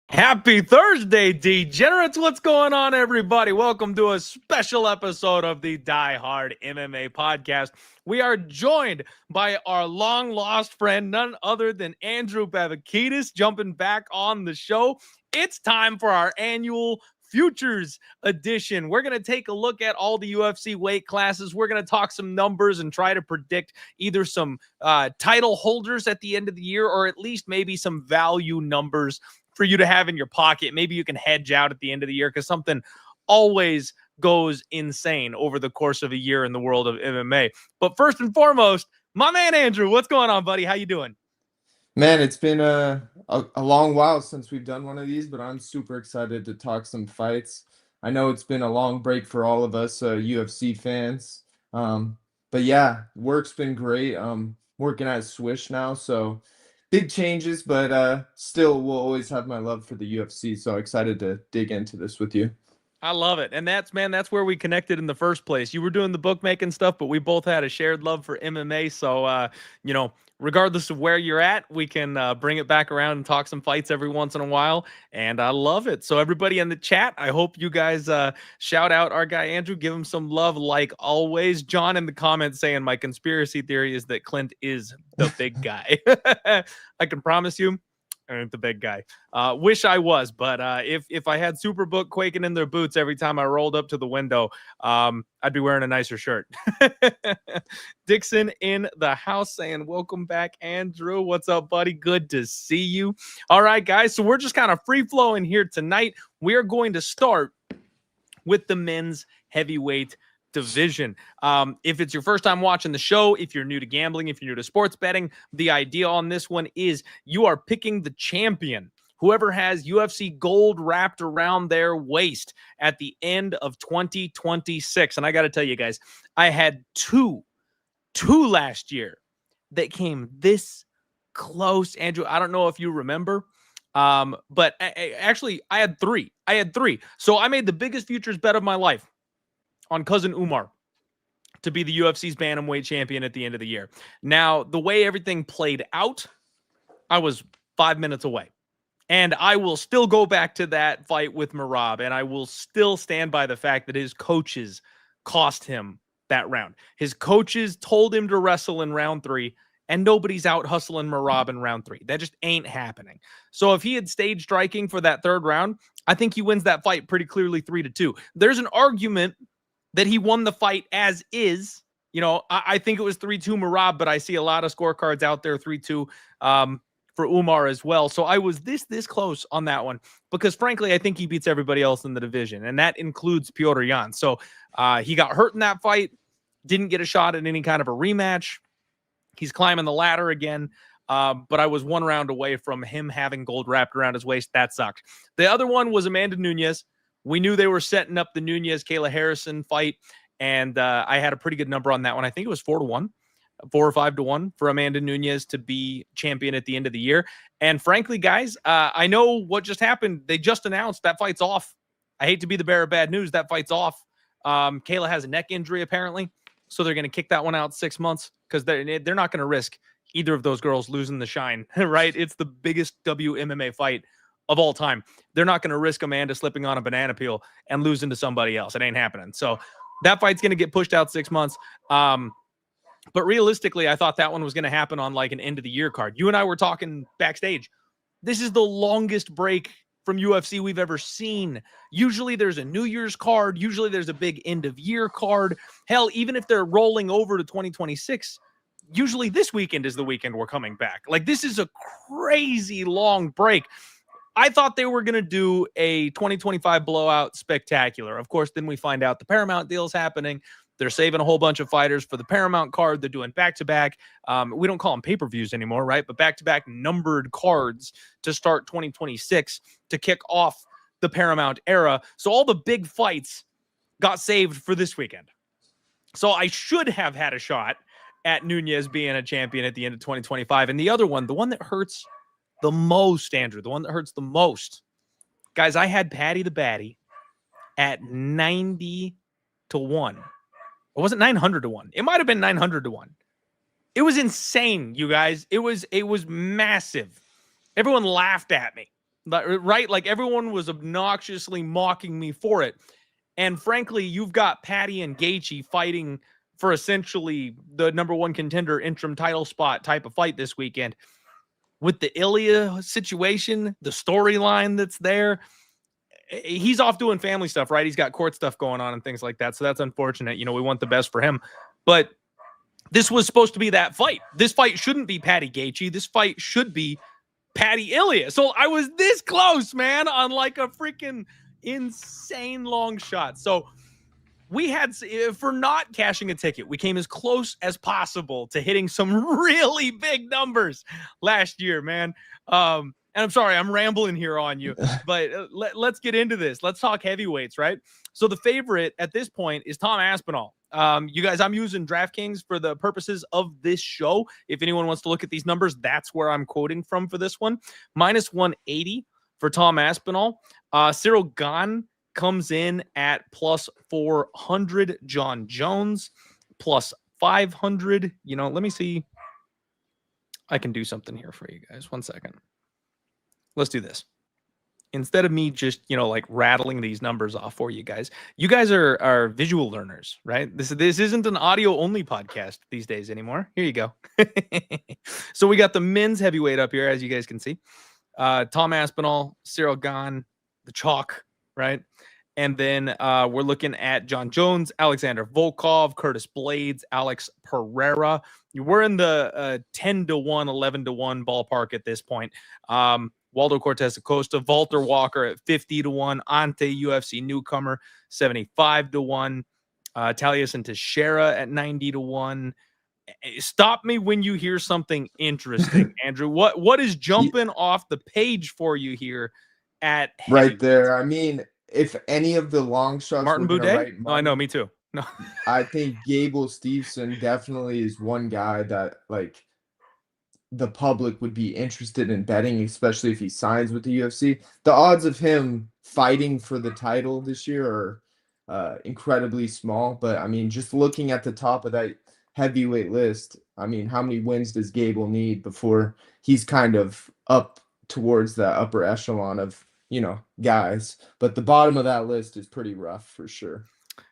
Happy Thursday, degenerates. What's going on, everybody? Welcome to a special episode of the Die Hard MMA podcast. We are joined by our long-lost friend, none other than Andrew Bavakidis, jumping back on the show. It's time for our annual Futures edition. We're going to take a look at all the UFC weight classes. We're going to talk some numbers and try to predict either some title holders at the end of the year or at least maybe some value numbers for you to have in your pocket. Maybe you can hedge out at the end of the year because something always goes insane over the course of a year in the world of MMA. But first and foremost, my man Andrew, what's going on, buddy? How you doing? Man, it's been a long while since we've done one of these, but I'm super excited to talk some fights. I know it's been a long break for all of us UFC fans. But yeah, work's been great. Working at Swish now, so big changes, but still will always have my love for the UFC. So excited to dig into this with you. I love it. And that's where we connected in the first place. You were doing the bookmaking stuff, but we both had a shared love for MMA. So, regardless of where you're at, we can bring it back around and talk some fights every once in a while. And I love it. So everybody in the chat, I hope you guys shout out our guy, Andrew, give him some love like always. John in the comments saying my conspiracy theory is that Clint is the big guy. I can promise you, the big guy. Wish I was, but if I had Superbook quaking in their boots every time I rolled up to the window, I'd be wearing a nicer shirt. Dixon in the house saying, welcome back, Andrew. What's up, buddy? Good to see you. All right, guys. So we're just kind of free flowing here tonight. We are going to start with the men's heavyweight division. If it's your first time watching the show, if you're new to gambling, if you're new to sports betting, the idea on this one is you are picking the champion, whoever has UFC gold wrapped around their waist at the end of 2026. And I got to tell you guys, I had two last year that came this close. Andrew, I don't know if you remember, but actually I had three. So I made the biggest futures bet of my life on cousin Umar to be the UFC's bantamweight champion at the end of the year. Now, the way everything played out, I was 5 minutes away. And I will still go back to that fight with Merab, and I will still stand by the fact that his coaches cost him that round. His coaches told him to wrestle in round 3, and nobody's out hustling Merab in round 3. That just ain't happening. So if he had stayed striking for that third round, I think he wins that fight pretty clearly 3-2. There's an argument that he won the fight as is. I think it was 3-2 Merab, but I see a lot of scorecards out there 3-2 for Umar as well. So I was this close on that one because, frankly, I think he beats everybody else in the division, and that includes Petr Yan. So he got hurt in that fight, didn't get a shot at any kind of a rematch. He's climbing the ladder again, but I was one round away from him having gold wrapped around his waist. That sucked. The other one was Amanda Nunes. We knew they were setting up the Nunes-Kayla Harrison fight, and I had a pretty good number on that one. I think it was 4-1, 4 or 5-1 for Amanda Nunes to be champion at the end of the year. And frankly, guys, I know what just happened. They just announced that fight's off. I hate to be the bearer of bad news. That fight's off. Kayla has a neck injury, apparently, so they're going to kick that one out 6 months because they're not going to risk either of those girls losing the shine, right? It's the biggest WMMA fight of all time. They're not going to risk Amanda slipping on a banana peel and losing to somebody else. It ain't happening. So that fight's going to get pushed out 6 months. But realistically, I thought that one was going to happen on like an end of the year card. You and I were talking backstage. This is the longest break from UFC we've ever seen. Usually there's a New Year's card. Usually there's a big end of year card. Hell, even if they're rolling over to 2026, usually this weekend is the weekend we're coming back. Like, this is a crazy long break. I thought they were going to do a 2025 blowout spectacular. Of course, then we find out the Paramount deal is happening. They're saving a whole bunch of fighters for the Paramount card. They're doing back-to-back. We don't call them pay-per-views anymore, right? But back-to-back numbered cards to start 2026 to kick off the Paramount era. So all the big fights got saved for this weekend. So I should have had a shot at Nunez being a champion at the end of 2025. And the other one, the one that hurts the most, Andrew, the one that hurts the most, guys, I had Patty the Batty at 90 to 1. It wasn't 900 to 1. It might have been 900 to 1. It was insane, you guys. It was massive. Everyone laughed at me, right? Like everyone was obnoxiously mocking me for it. And frankly, you've got Patty and Gaethje fighting for essentially the number one contender interim title spot type of fight this weekend. With the Ilya situation, the storyline that's there, he's off doing family stuff, right? He's got court stuff going on and things like that. So that's unfortunate. You know, we want the best for him. But this was supposed to be that fight. This fight shouldn't be Patty Gaethje. This fight should be Patty Ilya. So I was this close, man, on like a freaking insane long shot. So we had, for not cashing a ticket, we came as close as possible to hitting some really big numbers last year, man. And I'm sorry, I'm rambling here on you, but let's get into this. Let's talk heavyweights, right? So the favorite at this point is Tom Aspinall. You guys, I'm using DraftKings for the purposes of this show. If anyone wants to look at these numbers, that's where I'm quoting from for this one. Minus 180 for Tom Aspinall. Cyril Gane comes in at plus 400. John Jones plus 500. You know, let me see. I can do something here for you guys. 1 second. Let's do this. Instead of me just, you know, like rattling these numbers off for you guys are visual learners, right? This isn't an audio only podcast these days anymore. Here you go. So we got the men's heavyweight up here, as you guys can see. Tom Aspinall, Cyril Gane, the chalk, right? And then we're looking at John Jones, Alexander Volkov, Curtis Blades, Alex Pereira. We're in the 10 to 1, 11 to 1 ballpark at this point. Waldo Cortez Acosta, Walter Walker at 50 to 1, Ante UFC newcomer 75 to 1, Taliesin Teixeira at 90 to 1. Stop me when you hear something interesting, Andrew. What is jumping off the page for you here at right there? I mean, if any of the long shots, Martin Boudet? Oh, I know, me too. No, I think Gable Steveson definitely is one guy that like the public would be interested in betting, especially if he signs with the UFC. The odds of him fighting for the title this year are incredibly small. But I mean, just looking at the top of that heavyweight list, I mean, how many wins does Gable need before he's kind of up towards the upper echelon of, you know, guys? But the bottom of that list is pretty rough for sure.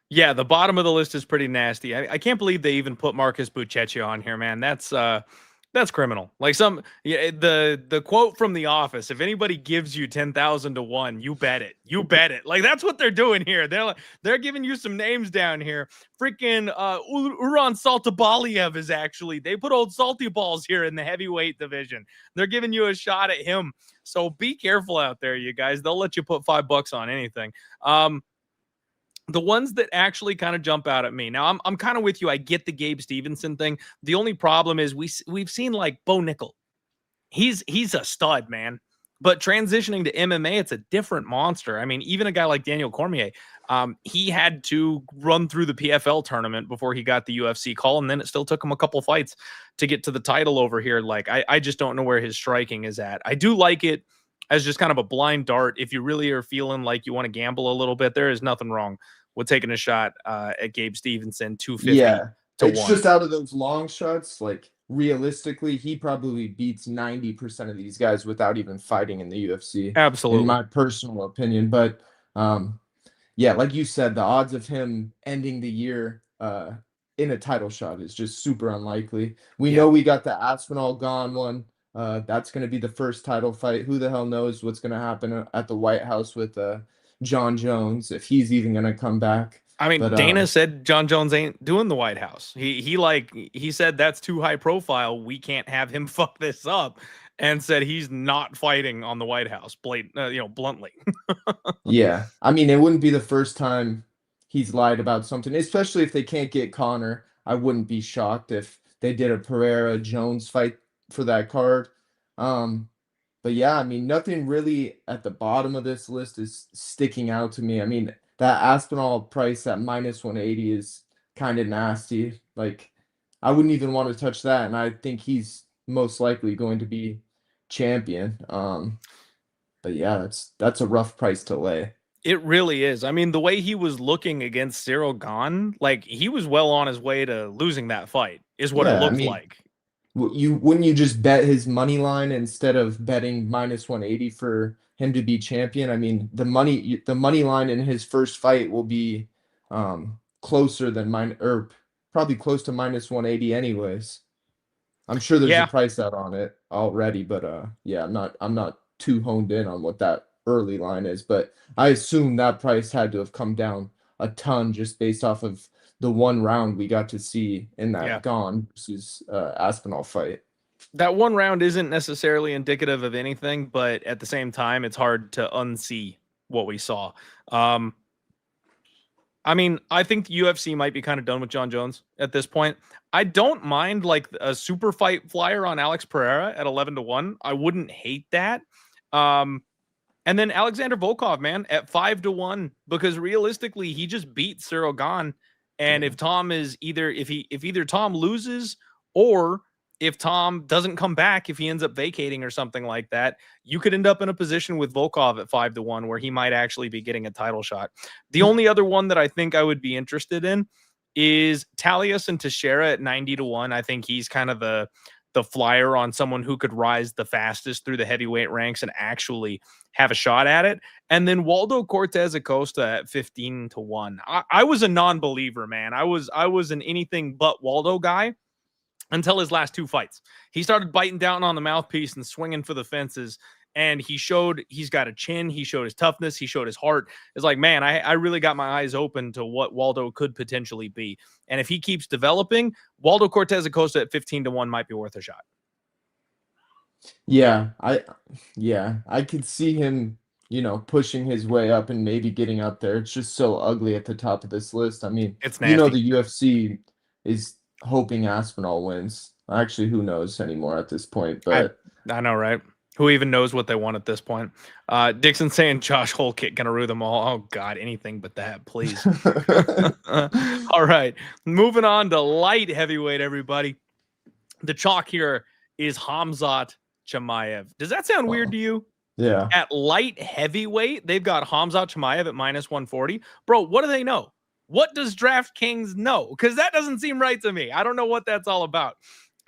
Yeah, the bottom of the list is pretty nasty. I can't believe they even put Marcus Buchecha on here, man. That's criminal. Like the quote from The Office: "If anybody gives you 10,000 to 1, you bet it. You bet it." Like that's what they're doing here. They're giving you some names down here. Freaking Uran Saltabaliev is actually, they put old Salty Balls here in the heavyweight division. They're giving you a shot at him. So be careful out there, you guys. They'll let you put $5 on anything. The ones that actually kind of jump out at me. Now, I'm kind of with you. I get the Gabe Stevenson thing. The only problem is we've seen like Bo Nickel. He's a stud, man. But transitioning to MMA, it's a different monster. I mean, even a guy like Daniel Cormier, he had to run through the PFL tournament before he got the UFC call, and then it still took him a couple fights to get to the title over here. Like, I just don't know where his striking is at. I do like it as just kind of a blind dart. If you really are feeling like you want to gamble a little bit, there is nothing wrong with taking a shot at Gabe Stevenson, 250 to 1. It's just out of those long shots, like realistically, he probably beats 90% of these guys without even fighting in the UFC. Absolutely. In my personal opinion. But yeah, like you said, the odds of him ending the year in a title shot is just super unlikely. We know we got the Aspinall Gane one. That's going to be the first title fight. Who the hell knows what's going to happen at the White House with John Jones, if he's even going to come back. I mean, but, Dana said John Jones ain't doing the White House. He said that's too high profile. We can't have him fuck this up. and said he's not fighting on the White House, bluntly. Yeah, I mean, it wouldn't be the first time he's lied about something, especially if they can't get Connor. I wouldn't be shocked if they did a Pereira Jones fight for that card. Um, but yeah, I mean, nothing really at the bottom of this list is sticking out to me. I mean, that Aspinall price at minus 180 is kind of nasty. Like, I wouldn't even want to touch that, and I think he's most likely going to be champion. But yeah, that's a rough price to lay. It really is. I mean, the way he was looking against Cyril Gahn, like he was well on his way to losing that fight, is what it Yeah, I looked mean, like. you wouldn't you just bet his money line instead of betting minus 180 for him to be champion? I mean, the money line in his first fight will be closer than mine, or probably close to minus 180 anyways. I'm sure there's a Yeah, price out on it already, but yeah, I'm not too honed in on what that early line is, but I assume that price had to have come down a ton just based off of the one round we got to see in yeah. that Gone versus Aspinall fight. That one round isn't necessarily indicative of anything, but at the same time, it's hard to unsee what we saw. Um, I mean, I think the UFC might be kind of done with John Jones at this point. I don't mind like a super fight flyer on Alex Pereira at 11-1. I wouldn't hate that. Um, and then Alexander Volkov, man, at 5-1, because realistically, he just beat Cyril Gahn. And Yeah. if Tom is if either Tom loses or if Tom doesn't come back, if he ends up vacating or something like that, you could end up in a position with Volkov at 5-1 where he might actually be getting a title shot. The only other one that I think I would be interested in is Talius and Teixeira at 90-1. I think he's kind of the flyer on someone who could rise the fastest through the heavyweight ranks and actually have a shot at it. And then Waldo Cortez Acosta at 15-1. I was a non-believer, man. I was an anything but Waldo guy until his last two fights. He started biting down on the mouthpiece and swinging for the fences. And he showed he's got a chin. He showed his toughness. He showed his heart. It's like, man, I really got my eyes open to what Waldo could potentially be. And if he keeps developing, Waldo Cortez Acosta at 15-1 might be worth a shot. Yeah, I could see him, pushing his way up and maybe getting up there. It's just so ugly at the top of this list. I mean, It's nasty. the UFC is hoping Aspinall wins. Actually, who knows anymore at this point, I but I know, right? Who even knows what they want at this point? Dixon saying Josh Holkett gonna rue them all. Oh God, anything but that, please. All right, moving on to light heavyweight, everybody. The chalk here is Hamzat Chimaev. Does that sound weird Wow. to you? Yeah. At light heavyweight, they've got Hamzat Chimaev at minus 140. Bro, what do they know? What does DraftKings know? Because that doesn't seem right to me. I don't know what that's all about.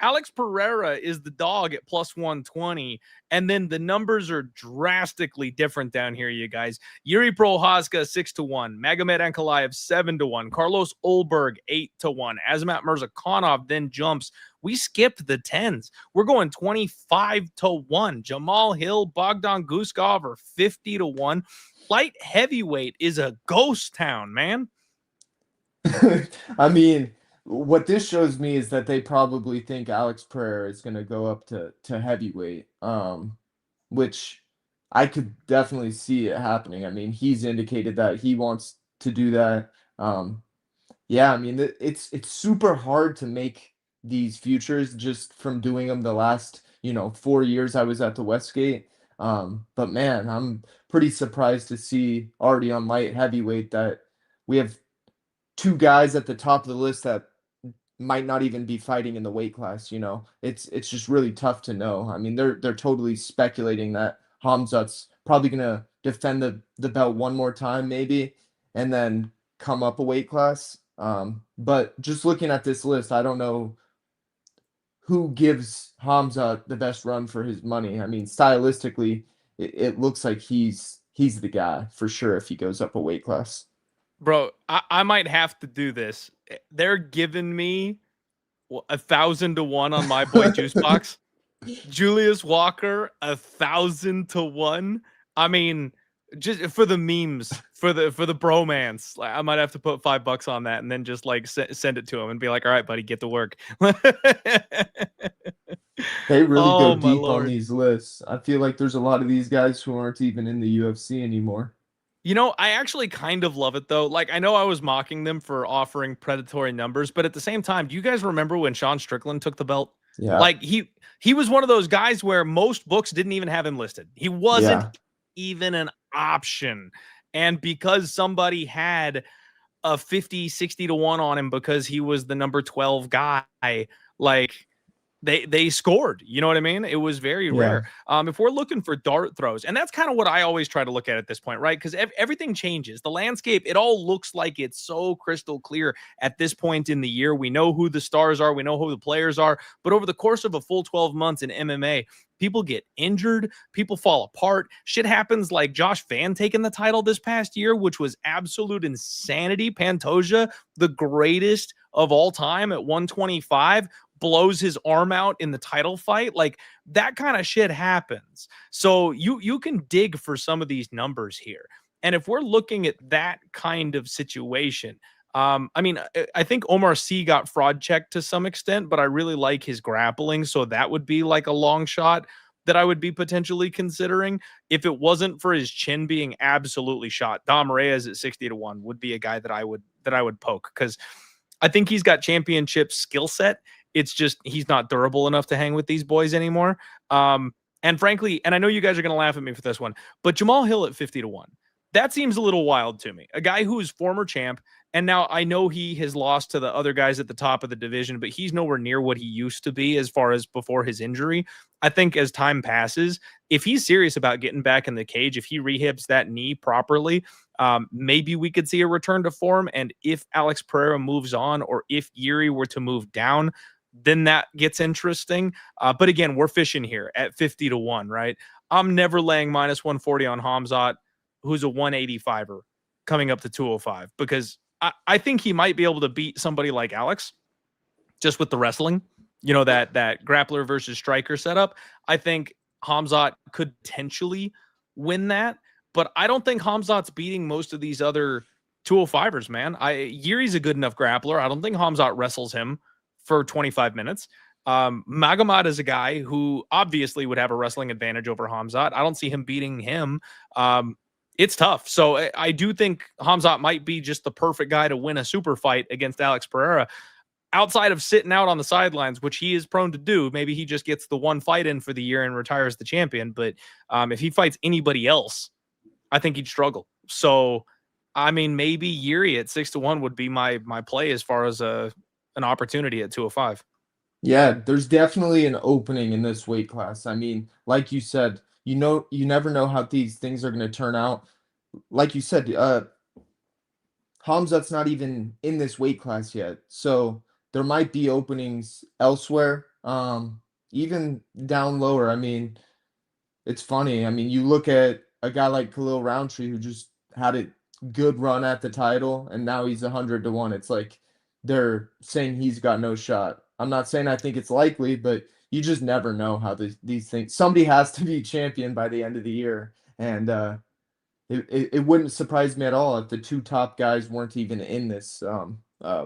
Alex Pereira is the dog at plus 120, and then the numbers are drastically different down here, you guys. Yuri Prohaska 6-1, Magomed Ankalaev 7-1, Carlos Olberg 8-1, Azamat Mirzakhanov then jumps. We skipped the tens. We're going 25-1. Jamal Hill, Bogdan Guskov are 50-1. Light heavyweight is a ghost town, man. I mean, what this shows me is that they probably think Alex Pereira is going to go up to heavyweight, which I could definitely see it happening. I mean, he's indicated that he wants to do that. Yeah, I mean, it's super hard to make these futures just from doing them the last, 4 years I was at the Westgate. But man, I'm pretty surprised to see already on light heavyweight that we have two guys at the top of the list that might not even be fighting in the weight class. It's just really tough to know. I mean, they're totally speculating that Hamzat's probably gonna defend the belt one more time, maybe, and then come up a weight class. But just looking at this list, I don't know who gives Hamzat the best run for his money. I mean, stylistically, it looks like he's the guy for sure if he goes up a weight class. Bro, I might have to do this. They're giving me 1,000-1 on my boy Juice Box. Julius Walker 1,000-1. I mean, just for the memes, for the bromance, like, I might have to put $5 on that and then just like send it to him and be like, "All right, buddy, get to work." They really go Oh my deep on lord. these lists. I feel like there's a lot of these guys who aren't even in the UFC anymore. You know, I actually kind of love it though. Like, I know I was mocking them for offering predatory numbers, but at the same time, do you guys remember when Sean Strickland took the belt? Yeah. Like, he was one of those guys where most books didn't even have him listed. He wasn't Yeah. even an option. And because somebody had a 50, 60 to 1 on him because he was the number 12 guy, like they scored. You know what I mean? It was very Yeah. rare. If we're looking for dart throws, and that's kind of what I always try to look at this point, right? Because everything changes. The landscape, it all looks like it's so crystal clear at this point in the year. We know who the stars are, we know who the players are, but over the course of a full 12 months in MMA, people get injured, people fall apart. Shit happens like Josh Van taking the title this past year, which was absolute insanity. Pantoja, the greatest of all time at 125, blows his arm out in the title fight. Like, that kind of shit happens. So you can dig for some of these numbers here. And if we're looking at that kind of situation, I mean, I think Omar C got fraud checked to some extent, but I really like his grappling. So that would be like a long shot that I would be potentially considering. If it wasn't for his chin being absolutely shot, Dom Reyes at 60 to 1 would be a guy that I would poke, because I think he's got championship skill set. It's just he's not durable enough to hang with these boys anymore. And frankly, and I know you guys are going to laugh at me for this one, but Jamal Hill at 50 to 1. That seems a little wild to me. A guy who is former champ, and now I know he has lost to the other guys at the top of the division, but he's nowhere near what he used to be as far as before his injury. I think as time passes, if he's serious about getting back in the cage, if he rehabs that knee properly, maybe we could see a return to form. And if Alex Pereira moves on, or if Yuri were to move down, then that gets interesting. But again, we're fishing here at 50 to 1, right? I'm never laying minus 140 on Hamzat, who's a 185er coming up to 205, because I think he might be able to beat somebody like Alex just with the wrestling, you know, that grappler versus striker setup. I think Hamzat could potentially win that, but I don't think Hamzat's beating most of these other 205ers, man. Yuri's a good enough grappler. I don't think Hamzat wrestles him for 25 minutes. Magomed is a guy who obviously would have a wrestling advantage over Hamzat. I don't see him beating him. It's tough. So I do think Hamzat might be just the perfect guy to win a super fight against Alex Pereira. Outside of sitting out on the sidelines, which he is prone to do, maybe he just gets the one fight in for the year and retires the champion. But if he fights anybody else, I think he'd struggle. So, I mean, maybe Yuri at 6 to 1 would be my play as far as an opportunity at 205. Yeah, there's definitely an opening in this weight class. I mean, like you said, you never know how these things are going to turn out. Like you said, Hamzat's not even in this weight class yet, so there might be openings elsewhere, even down lower. I mean, it's funny. I mean, you look at a guy like Khalil Roundtree who just had a good run at the title, and now he's 100 to 1. It's like they're saying he's got no shot. I'm not saying I think it's likely, but you just never know how these things. Somebody has to be champion by the end of the year, and it wouldn't surprise me at all if the two top guys weren't even in this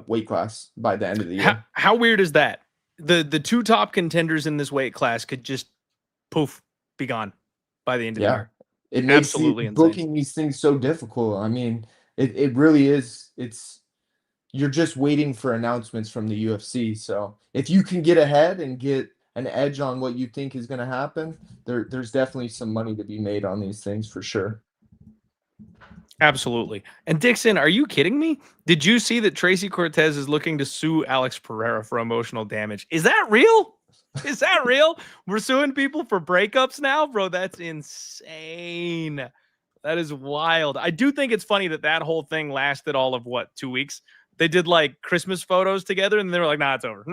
weight class by the end of the year. How weird is that? The two top contenders in this weight class could just poof, be gone by the end of the Yeah, year. it makes Absolutely insane. booking these things so difficult. I mean, it really is. It's you're just waiting for announcements from the UFC. So if you can get ahead and get an edge on what you think is going to happen, there's definitely some money to be made on these things for sure. Absolutely. And Dixon, are you kidding me? Did you see that Tracy Cortez is looking to sue Alex Pereira for emotional damage? Is that real? Is that real? We're suing people for breakups now, bro. That's insane. That is wild. I do think it's funny that whole thing lasted all of what, 2 weeks? They did like Christmas photos together and they were like, nah, it's over.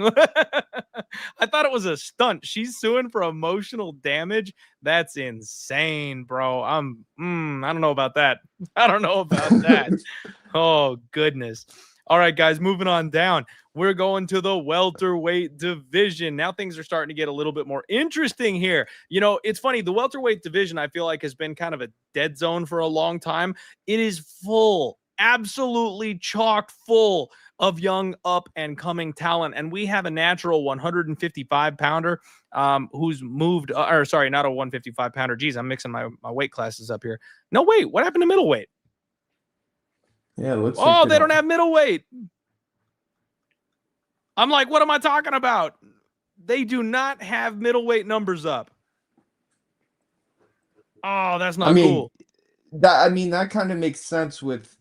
I thought it was a stunt. She's suing for emotional damage. That's insane, bro. I don't know about that. I don't know about that. Oh, goodness. All right, guys, moving on down. We're going to the welterweight division. Now things are starting to get a little bit more interesting here. You know, it's funny. The welterweight division, I feel like, has been kind of a dead zone for a long time. It is full, absolutely chock full of young up and coming talent. And we have a natural 155 pounder who's moved, or sorry, not a 155 pounder. Geez, I'm mixing my weight classes up here. No, wait, what happened to middleweight? Yeah, let's check Oh, it they don't out. have middleweight. I'm like, what am I talking about? They do not have middleweight numbers up. Oh, that's not cool. That kind of makes sense with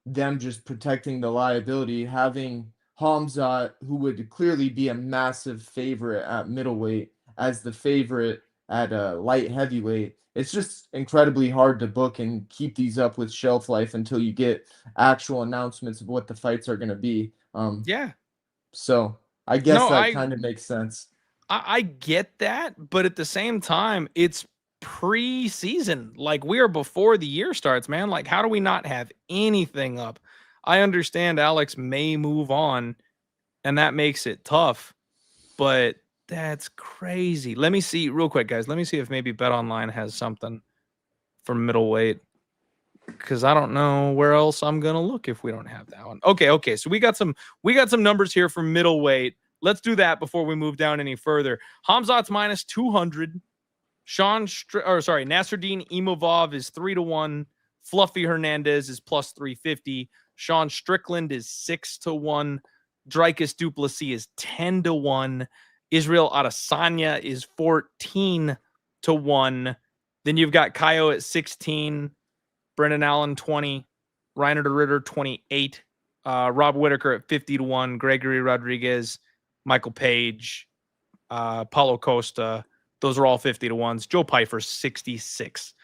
them just protecting the liability, having Hamzat, who would clearly be a massive favorite at middleweight, as the favorite at light heavyweight. It's just incredibly hard to book and keep these up with shelf life until you get actual announcements of what the fights are going to be. Yeah. So I guess No, that kind of makes sense. I get that, but at the same time, it's pre-season. Like, we are before the year starts, man. Like, how do we not have anything up? I understand Alex may move on, and that makes it tough, but that's crazy. Let me see real quick, guys. Let me see if maybe BetOnline has something for middleweight, because I don't know where else I'm gonna look if we don't have that one. Okay. So we got some numbers here for middleweight. Let's do that before we move down any further. Hamzat's minus 200. Nasruddin Imavov is 3-1. Fluffy Hernandez is plus 350. Sean Strickland is 6-1. Dricus Duplessis is 10-1. Israel Adesanya is 14-1. Then you've got Kaio at 16. Brendan Allen 20. Reiner de Ritter 28. Rob Whitaker at 50-1. Gregory Rodriguez, Michael Page, Paulo Costa. Those are all 50-1s. Joe Pyfer 66-1.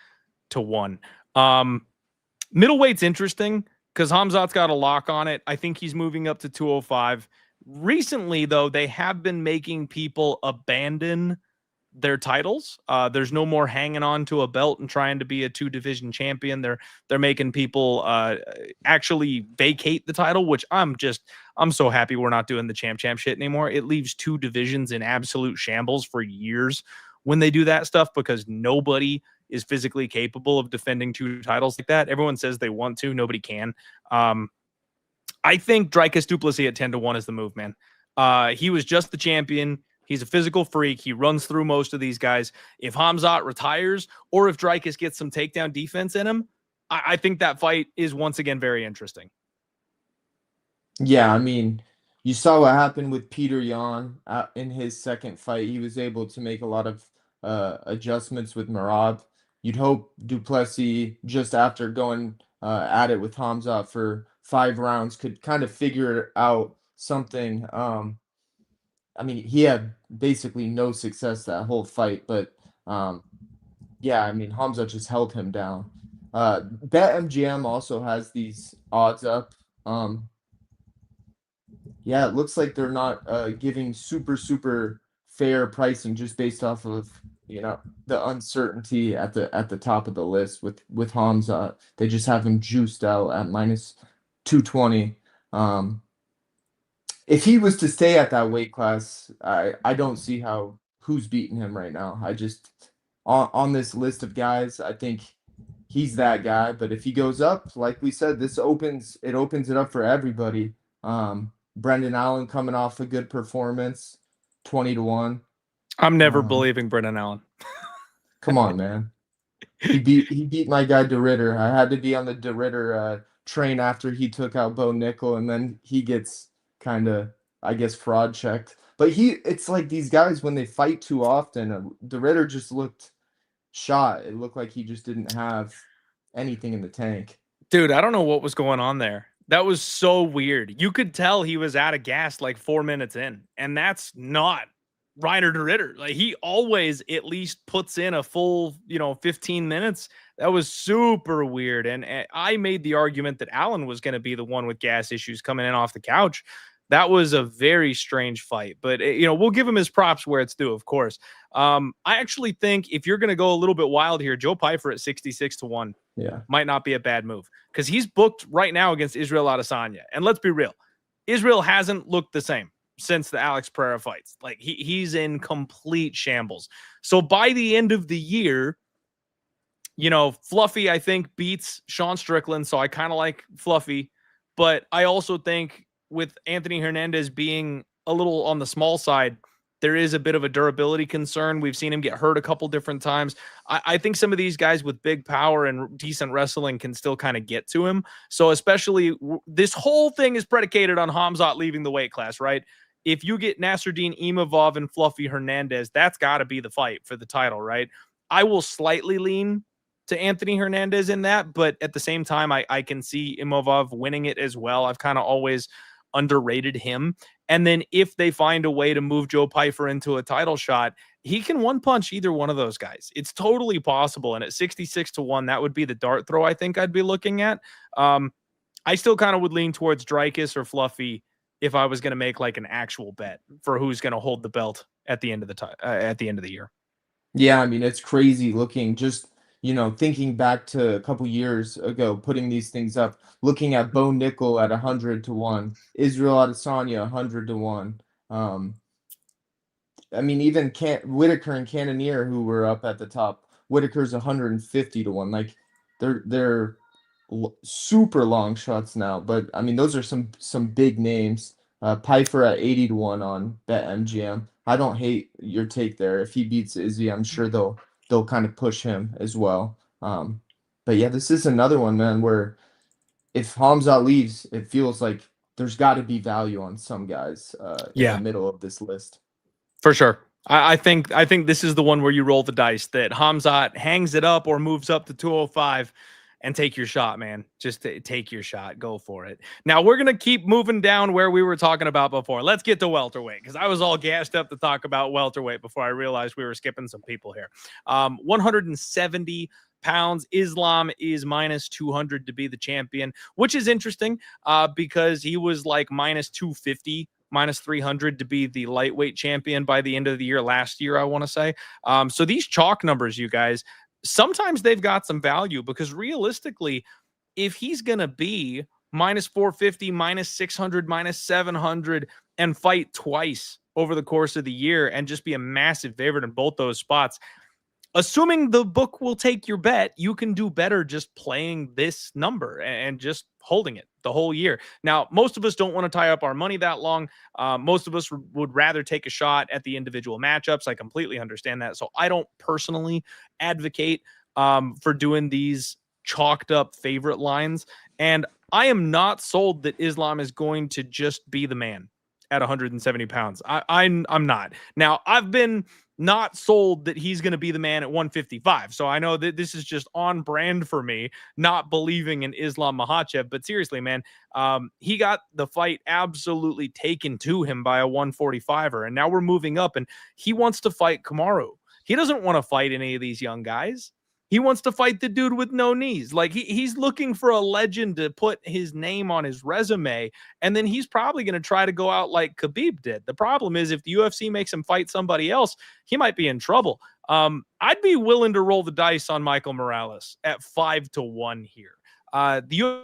Middleweight's interesting because Hamzat's got a lock on it. I think he's moving up to 205. Recently, though, they have been making people abandon their titles. There's no more hanging on to a belt and trying to be a 2-division champion. They're making people actually vacate the title, which I'm so happy we're not doing the champ shit anymore. It leaves 2 divisions in absolute shambles for years when they do that stuff, because nobody is physically capable of defending 2 titles like that. Everyone says they want to, nobody can. I think Dricus Duplessis at 10-1 is the move, man. He was just the champion. He's a physical freak. He runs through most of these guys. If Hamzat retires, or if Dricus gets some takedown defense in him, I think that fight is once again very interesting. Yeah, I mean, you saw what happened with Peter Yan in his second fight. He was able to make a lot of adjustments with Merab. You'd hope Duplessis, just after going at it with Hamzat for 5 rounds, could kind of figure out something. I mean, he had basically no success that whole fight, but yeah, I mean, Hamzat just held him down. BetMGM also has these odds up. Yeah, it looks like they're not giving super fair pricing just based off of, the uncertainty at the top of the list with Hamza. They just have him juiced out at minus 220. If he was to stay at that weight class, I don't see who's beating him right now. I just on this list of guys, I think he's that guy. But if he goes up, like we said, this opens it up for everybody. Brendan Allen coming off a good performance, 20-1. I'm never believing Brendan Allen. Come on, man. He beat my guy de Ritter. I had to be on the de Ritter train after he took out Bo Nickel, and then he gets kind of, I guess, fraud checked. But it's like these guys, when they fight too often, de Ritter just looked shot. It looked like he just didn't have anything in the tank. Dude, I don't know what was going on there. That was so weird. You could tell he was out of gas like 4 minutes in, and that's not Reiner de Ritter. Like, he always at least puts in a full, 15 minutes. That was super weird. And I made the argument that Allen was going to be the one with gas issues coming in off the couch. That was a very strange fight, but we'll give him his props where it's due, of course. I actually think if you're going to go a little bit wild here, Joe Pyfer at 66-1 might not be a bad move, because he's booked right now against Israel Adesanya. And let's be real, Israel hasn't looked the same since the Alex Pereira fights. Like, he's in complete shambles. So by the end of the year, Fluffy, I think, beats Sean Strickland. So I kind of like Fluffy, but I also think with Anthony Hernandez being a little on the small side, there is a bit of a durability concern. We've seen him get hurt a couple different times. I think some of these guys with big power and decent wrestling can still kind of get to him. So especially this whole thing is predicated on Hamzat leaving the weight class, right? If you get Nasruddin Imavov and Fluffy Hernandez, that's got to be the fight for the title, right? I will slightly lean to Anthony Hernandez in that, but at the same time, I can see Imavov winning it as well. I've kind of always underrated him. And then if they find a way to move Joe Pyfer into a title shot, he can one punch either one of those guys. It's totally possible. And at 66-1, that would be the dart throw I think I'd be looking at. I still kind of would lean towards Dreykus or Fluffy if I was going to make like an actual bet for who's going to hold the belt at the end of the at the end of the year. Yeah, I mean, it's crazy looking, just, thinking back to a couple years ago, putting these things up, looking at Bo Nickel at 100-1, Israel Adesanya 100-1. I mean, even Whitaker and Cannonier, who were up at the top, Whitaker's 150-1. Like, they're super long shots now, but I mean, those are some big names. Piper at 80-1 on BetMGM. I don't hate your take there. If he beats Izzy, I'm sure they'll kind of push him as well. But yeah, this is another one, man, where if Hamza leaves, it feels like there's got to be value on some guys in the middle of this list. For sure. I think this is the one where you roll the dice that Hamzat hangs it up or moves up to 205 and take your shot, man. Just take your shot. Go for it. Now, we're going to keep moving down where we were talking about before. Let's get to welterweight because I was all gassed up to talk about welterweight before I realized we were skipping some people here. 170 pounds. Islam is minus 200 to be the champion, which is interesting because he was like minus 250 minus 300 to be the lightweight champion by the end of the year last year, I want to say. So these chalk numbers, you guys, sometimes they've got some value because realistically, if he's going to be minus 450, minus 600, minus 700 and fight twice over the course of the year and just be a massive favorite in both those spots, assuming the book will take your bet, you can do better just playing this number and just holding it the whole year. Now, most of us don't want to tie up our money that long. Most of us would rather take a shot at the individual matchups. I completely understand that. So I don't personally advocate for doing these chalked up favorite lines. And I am not sold that Islam is going to just be the man at 170 pounds. I'm not. Now, I've been not sold that he's going to be the man at 155. So I know that this is just on brand for me, not believing in Islam Makhachev. But seriously, man, he got the fight absolutely taken to him by a 145er. And now we're moving up and he wants to fight Kamaru. He doesn't want to fight any of these young guys. He wants to fight the dude with no knees. Like he's looking for a legend to put his name on his resume. And then he's probably going to try to go out like Khabib did. The problem is if the UFC makes him fight somebody else, he might be in trouble. I'd be willing to roll the dice on Michael Morales at 5-1 here. The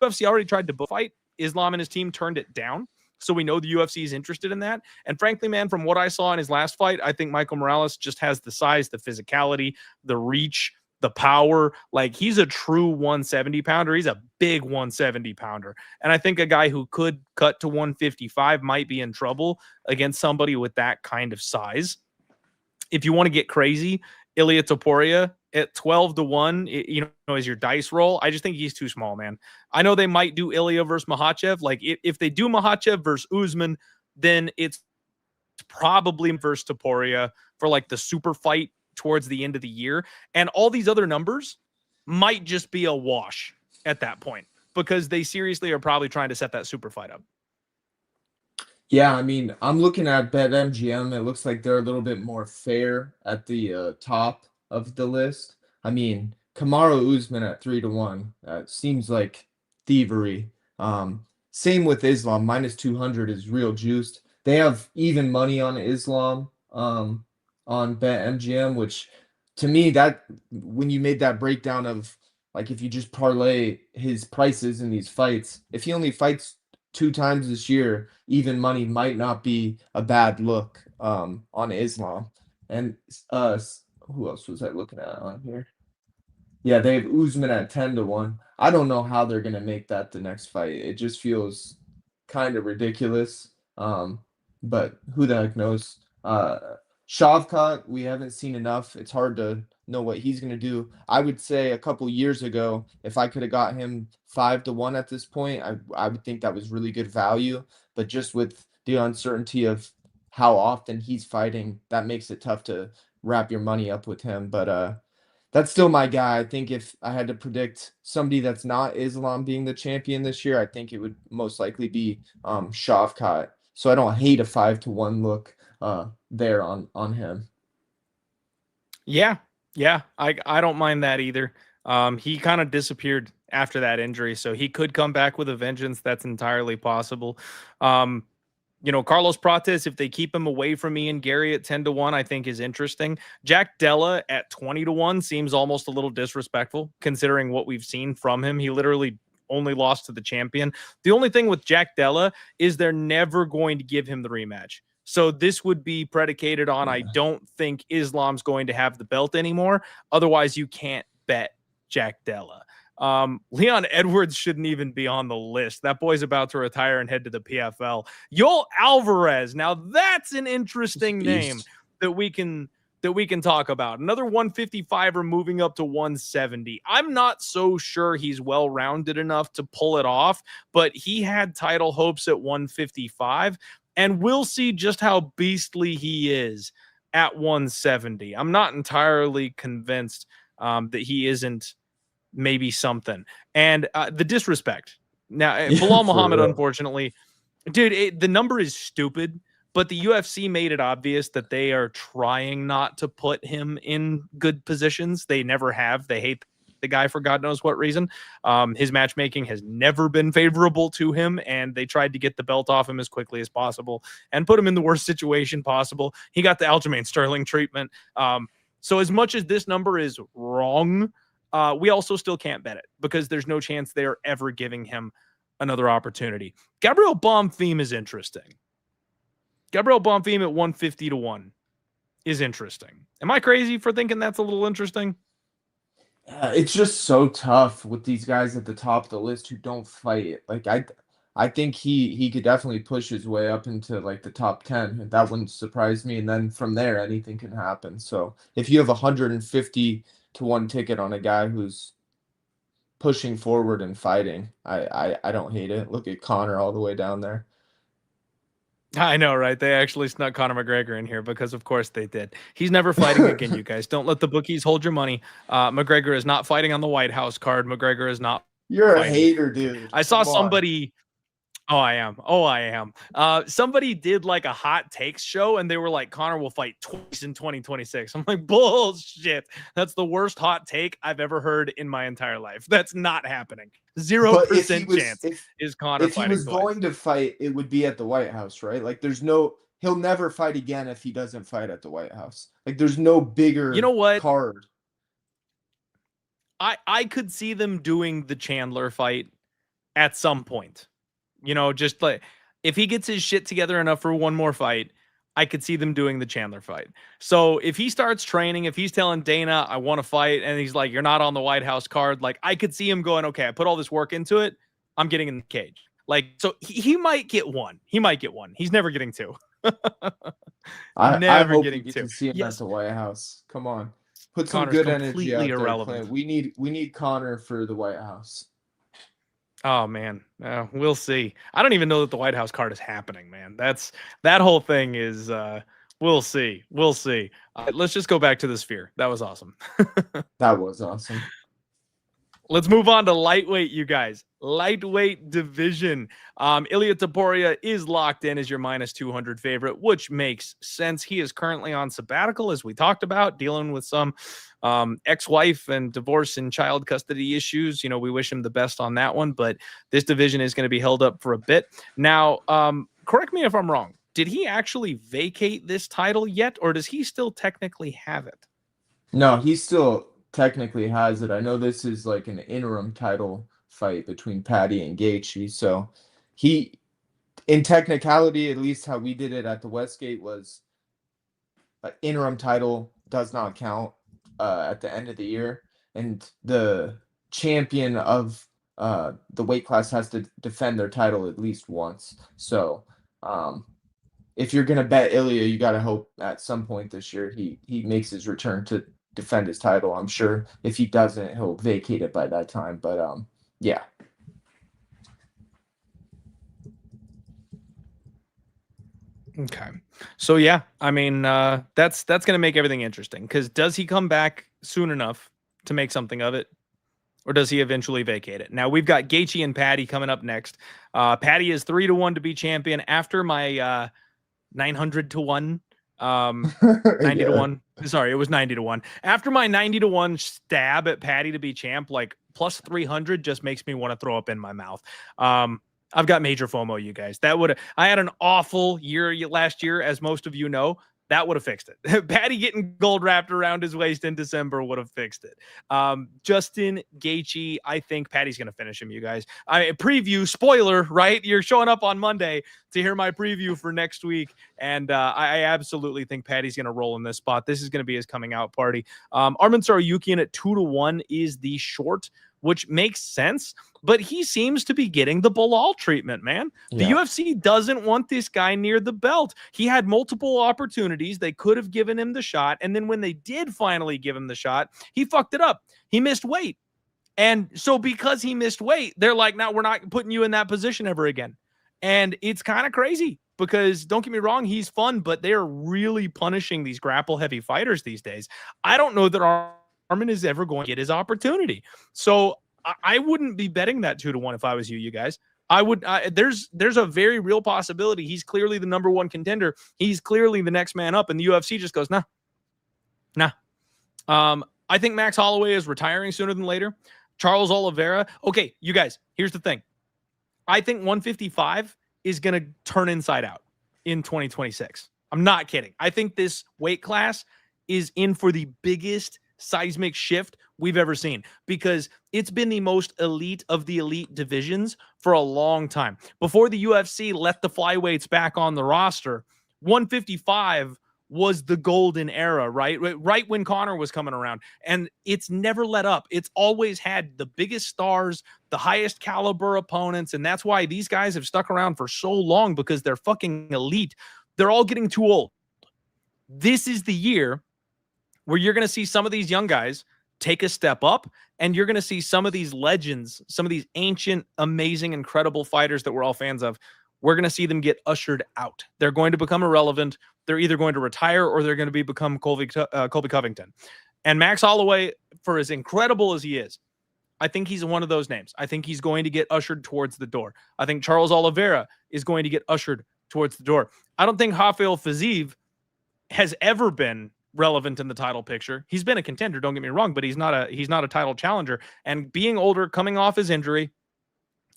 UFC already tried to fight. Islam and his team turned it down. So we know the UFC is interested in that. And frankly, man, from what I saw in his last fight, I think Michael Morales just has the size, the physicality, the reach, the power. Like he's a true 170 pounder. He's a big 170 pounder. And I think a guy who could cut to 155 might be in trouble against somebody with that kind of size. If you want to get crazy, Ilia Topuria at 12-1, is your dice roll. I just think he's too small, man. I know they might do Ilia versus Makhachev. Like if they do Makhachev versus Usman, then it's probably versus Topuria for like the super fight towards the end of the year. And all these other numbers might just be a wash at that point because they seriously are probably trying to set that super fight up. Yeah, I mean, I'm looking at BetMGM. It looks like they're a little bit more fair at the top of the list. I mean, Kamaru Usman at 3-1 seems like thievery. Same with Islam, minus 200 is real juiced. They have even money on Islam on BetMGM, which to me, that when you made that breakdown of like if you just parlay his prices in these fights, if he only fights 2 times this year, even money might not be a bad look on Islam. And who else was I looking at on here? Yeah, they have Usman at 10-1. I don't know how they're gonna make that the next fight. It just feels kind of ridiculous. But who the heck knows? Shavkat, we haven't seen enough. It's hard to know what he's going to do. I would say a couple years ago, if I could have got him 5-1 at this point, I would think that was really good value. But just with the uncertainty of how often he's fighting, that makes it tough to wrap your money up with him. But that's still my guy. I think if I had to predict somebody that's not Islam being the champion this year, I think it would most likely be Shavkat. So I don't hate a 5-1 look there on him. Yeah, yeah, I don't mind that either. He kind of disappeared after that injury, so he could come back with a vengeance. That's entirely possible. Um, Carlos Prates, if they keep him away from Ian Gary at 10-1, I think is interesting. Jack Della at 20-1 seems almost a little disrespectful considering what we've seen from him. He literally only lost to the champion. The only thing with Jack Della is they're never going to give him the rematch. So this would be predicated on, I Yeah. don't think Islam's going to have the belt anymore. Otherwise, you can't bet Jack Della. Leon Edwards shouldn't even be on the list. That boy's about to retire and head to the PFL. Yoel Alvarez. Now that's an interesting name Beast. that we can talk about. Another 155er moving up to 170. I'm not so sure he's well-rounded enough to pull it off, but he had title hopes at 155, and we'll see just how beastly he is at 170. I'm not entirely convinced that he isn't maybe something. And the disrespect. Now, Yeah, Bilal for Muhammad, real. unfortunately, dude, the number is stupid, but the UFC made it obvious that they are trying not to put him in good positions. They never have. They hate the guy for God knows what reason. His matchmaking has never been favorable to him, and they tried to get the belt off him as quickly as possible and put him in the worst situation possible. He got the Aljamain Sterling treatment. So as much as this number is wrong, we also still can't bet it because there's no chance they're ever giving him another opportunity. Gabriel Bonfim is interesting. Gabriel Bonfim at 150-1 is interesting. Am I crazy for thinking that's a little interesting? It's just so tough with these guys at the top of the list who don't fight. Like I think he could definitely push his way up into like the top 10. That wouldn't surprise me. And then from there, anything can happen. So if you have 150-1 ticket on a guy who's pushing forward and fighting, I don't hate it. Look at Connor all the way down there. I know, right? They actually snuck Conor McGregor in here because, of course, they did. He's never fighting again, you guys. Don't let the bookies hold your money. McGregor is not fighting on the White House card. McGregor is not You're a fighting. hater, dude. I saw Come on. somebody. Oh, I am. Oh, I am. Somebody did like a hot takes show and they were like, Connor will fight twice in 2026. I'm like, bullshit. That's the worst hot take I've ever heard in my entire life. That's not happening. But if he 0% was chance is Connor if he fighting was twice. going to fight, it would be at the White House, right? Like he'll never fight again if he doesn't fight at the White House. Like there's no You know bigger what? card. I could see them doing the Chandler fight at some point. Just like if he gets his shit together enough for one more fight, I could see them doing the Chandler fight. So if he starts training, if he's telling Dana, I want to fight, and he's like, you're not on the White House card, like I could see him going, okay, I put all this work into it. I'm getting in the cage. Like, so he might get one. He might get one. He's never getting two. I Never hope we getting get two. to see him at Yes, the White House. Come on. Put some Connor's good energy completely out there, irrelevant. Clint. We need Connor for the White House. Oh man, we'll see. I don't even know that the White House card is happening, man. That whole thing is. We'll see. We'll see. Let's just go back to the Sphere. That was awesome. That was awesome. Let's move on to lightweight, you guys. Lightweight division. Ilya Taporia is locked in as your minus 200 favorite, which makes sense. He is currently on sabbatical, as we talked about, dealing with some ex-wife and divorce and child custody issues. We wish him the best on that one, but this division is going to be held up for a bit. Now, correct me if I'm wrong. Did he actually vacate this title yet, or does he still technically have it? No, he still technically has it. I know this is like an interim title fight between Patty and Gaethje. So he, in technicality, at least how we did it at the Westgate was interim title does not count at the end of the year, and the champion of the weight class has to defend their title at least once. So if you're gonna bet Ilya, you gotta hope at some point this year he makes his return to defend his title. I'm sure if he doesn't, he'll vacate it by that time. But yeah. Okay. So yeah, I mean, that's going to make everything interesting because does he come back soon enough to make something of it, or does he eventually vacate it? Now we've got Gaethje and Patty coming up next. Patty is 3-1 to be champion after my 900-1, 90 to Yeah. 1. Sorry, it was 90 to 1. After my 90 to 1 stab at Patty to be champ, like plus 300 just makes me want to throw up in my mouth. I've got major FOMO, you guys. I had an awful year last year, as most of you know. That would have fixed it. Patty getting gold wrapped around his waist in December would have fixed it. Justin Gaethje, I think Patty's going to finish him, you guys. Preview, spoiler, right? You're showing up on Monday to hear my preview for next week. And I absolutely think Patty's going to roll in this spot. This is going to be his coming out party. Arman Tsarukyan at 2-1 is the short, which makes sense, but he seems to be getting the Bilal treatment, man. The UFC doesn't want this guy near the belt. He had multiple opportunities. They could have given him the shot. And then when they did finally give him the shot, he fucked it up. He missed weight. And so because he missed weight, they're like, now we're not putting you in that position ever again. And it's kind of crazy because don't get me wrong, he's fun, but they're really punishing these grapple heavy fighters these days. I don't know that Arman is ever going to get his opportunity. So I wouldn't be betting that 2-1 if I was you guys. I would. There's a very real possibility he's clearly the number one contender. He's clearly the next man up, and the UFC just goes, nah. I think Max Holloway is retiring sooner than later. Charles Oliveira. Okay, you guys, here's the thing. I think 155 is going to turn inside out in 2026. I'm not kidding. I think this weight class is in for the biggest seismic shift we've ever seen because it's been the most elite of the elite divisions for a long time. Before the UFC let the flyweights back on the roster, 155 was the golden era, right? Right when Conor was coming around. And it's never let up. It's always had the biggest stars, the highest caliber opponents. And that's why these guys have stuck around for so long because they're fucking elite. They're all getting too old. This is the year where you're going to see some of these young guys take a step up, and you're going to see some of these legends, some of these ancient, amazing, incredible fighters that we're all fans of. We're going to see them get ushered out. They're going to become irrelevant. They're either going to retire or they're going to become Colby Covington. And Max Holloway, for as incredible as he is, I think he's one of those names. I think he's going to get ushered towards the door. I think Charles Oliveira is going to get ushered towards the door. I don't think Rafael Fiziev has ever been relevant in the title picture. He's been a contender, don't get me wrong, but he's not a title challenger. And being older, coming off his injury,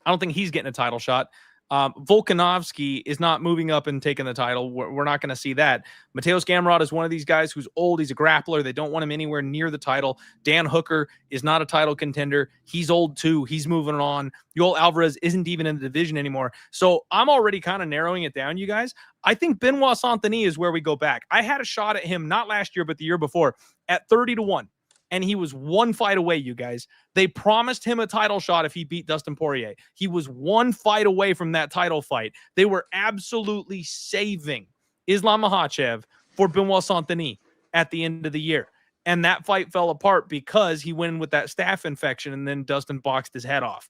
I don't think he's getting a title shot. Volkanovski is not moving up and taking the title. We're not going to see that. Mateus Gamrot is one of these guys who's old. He's a grappler. They don't want him anywhere near the title. Dan Hooker is not a title contender. He's old too. He's moving on. Yoel Alvarez isn't even in the division anymore. So I'm already kind of narrowing it down, you guys. I think Benoit Saint-Denis is where we go back. I had a shot at him, not last year, but the year before, at 30-1. And he was one fight away, you guys. They promised him a title shot if he beat Dustin Poirier. He was one fight away from that title fight. They were absolutely saving Islam Makhachev for Benoit Saint-Denis at the end of the year. And that fight fell apart because he went in with that staph infection and then Dustin boxed his head off.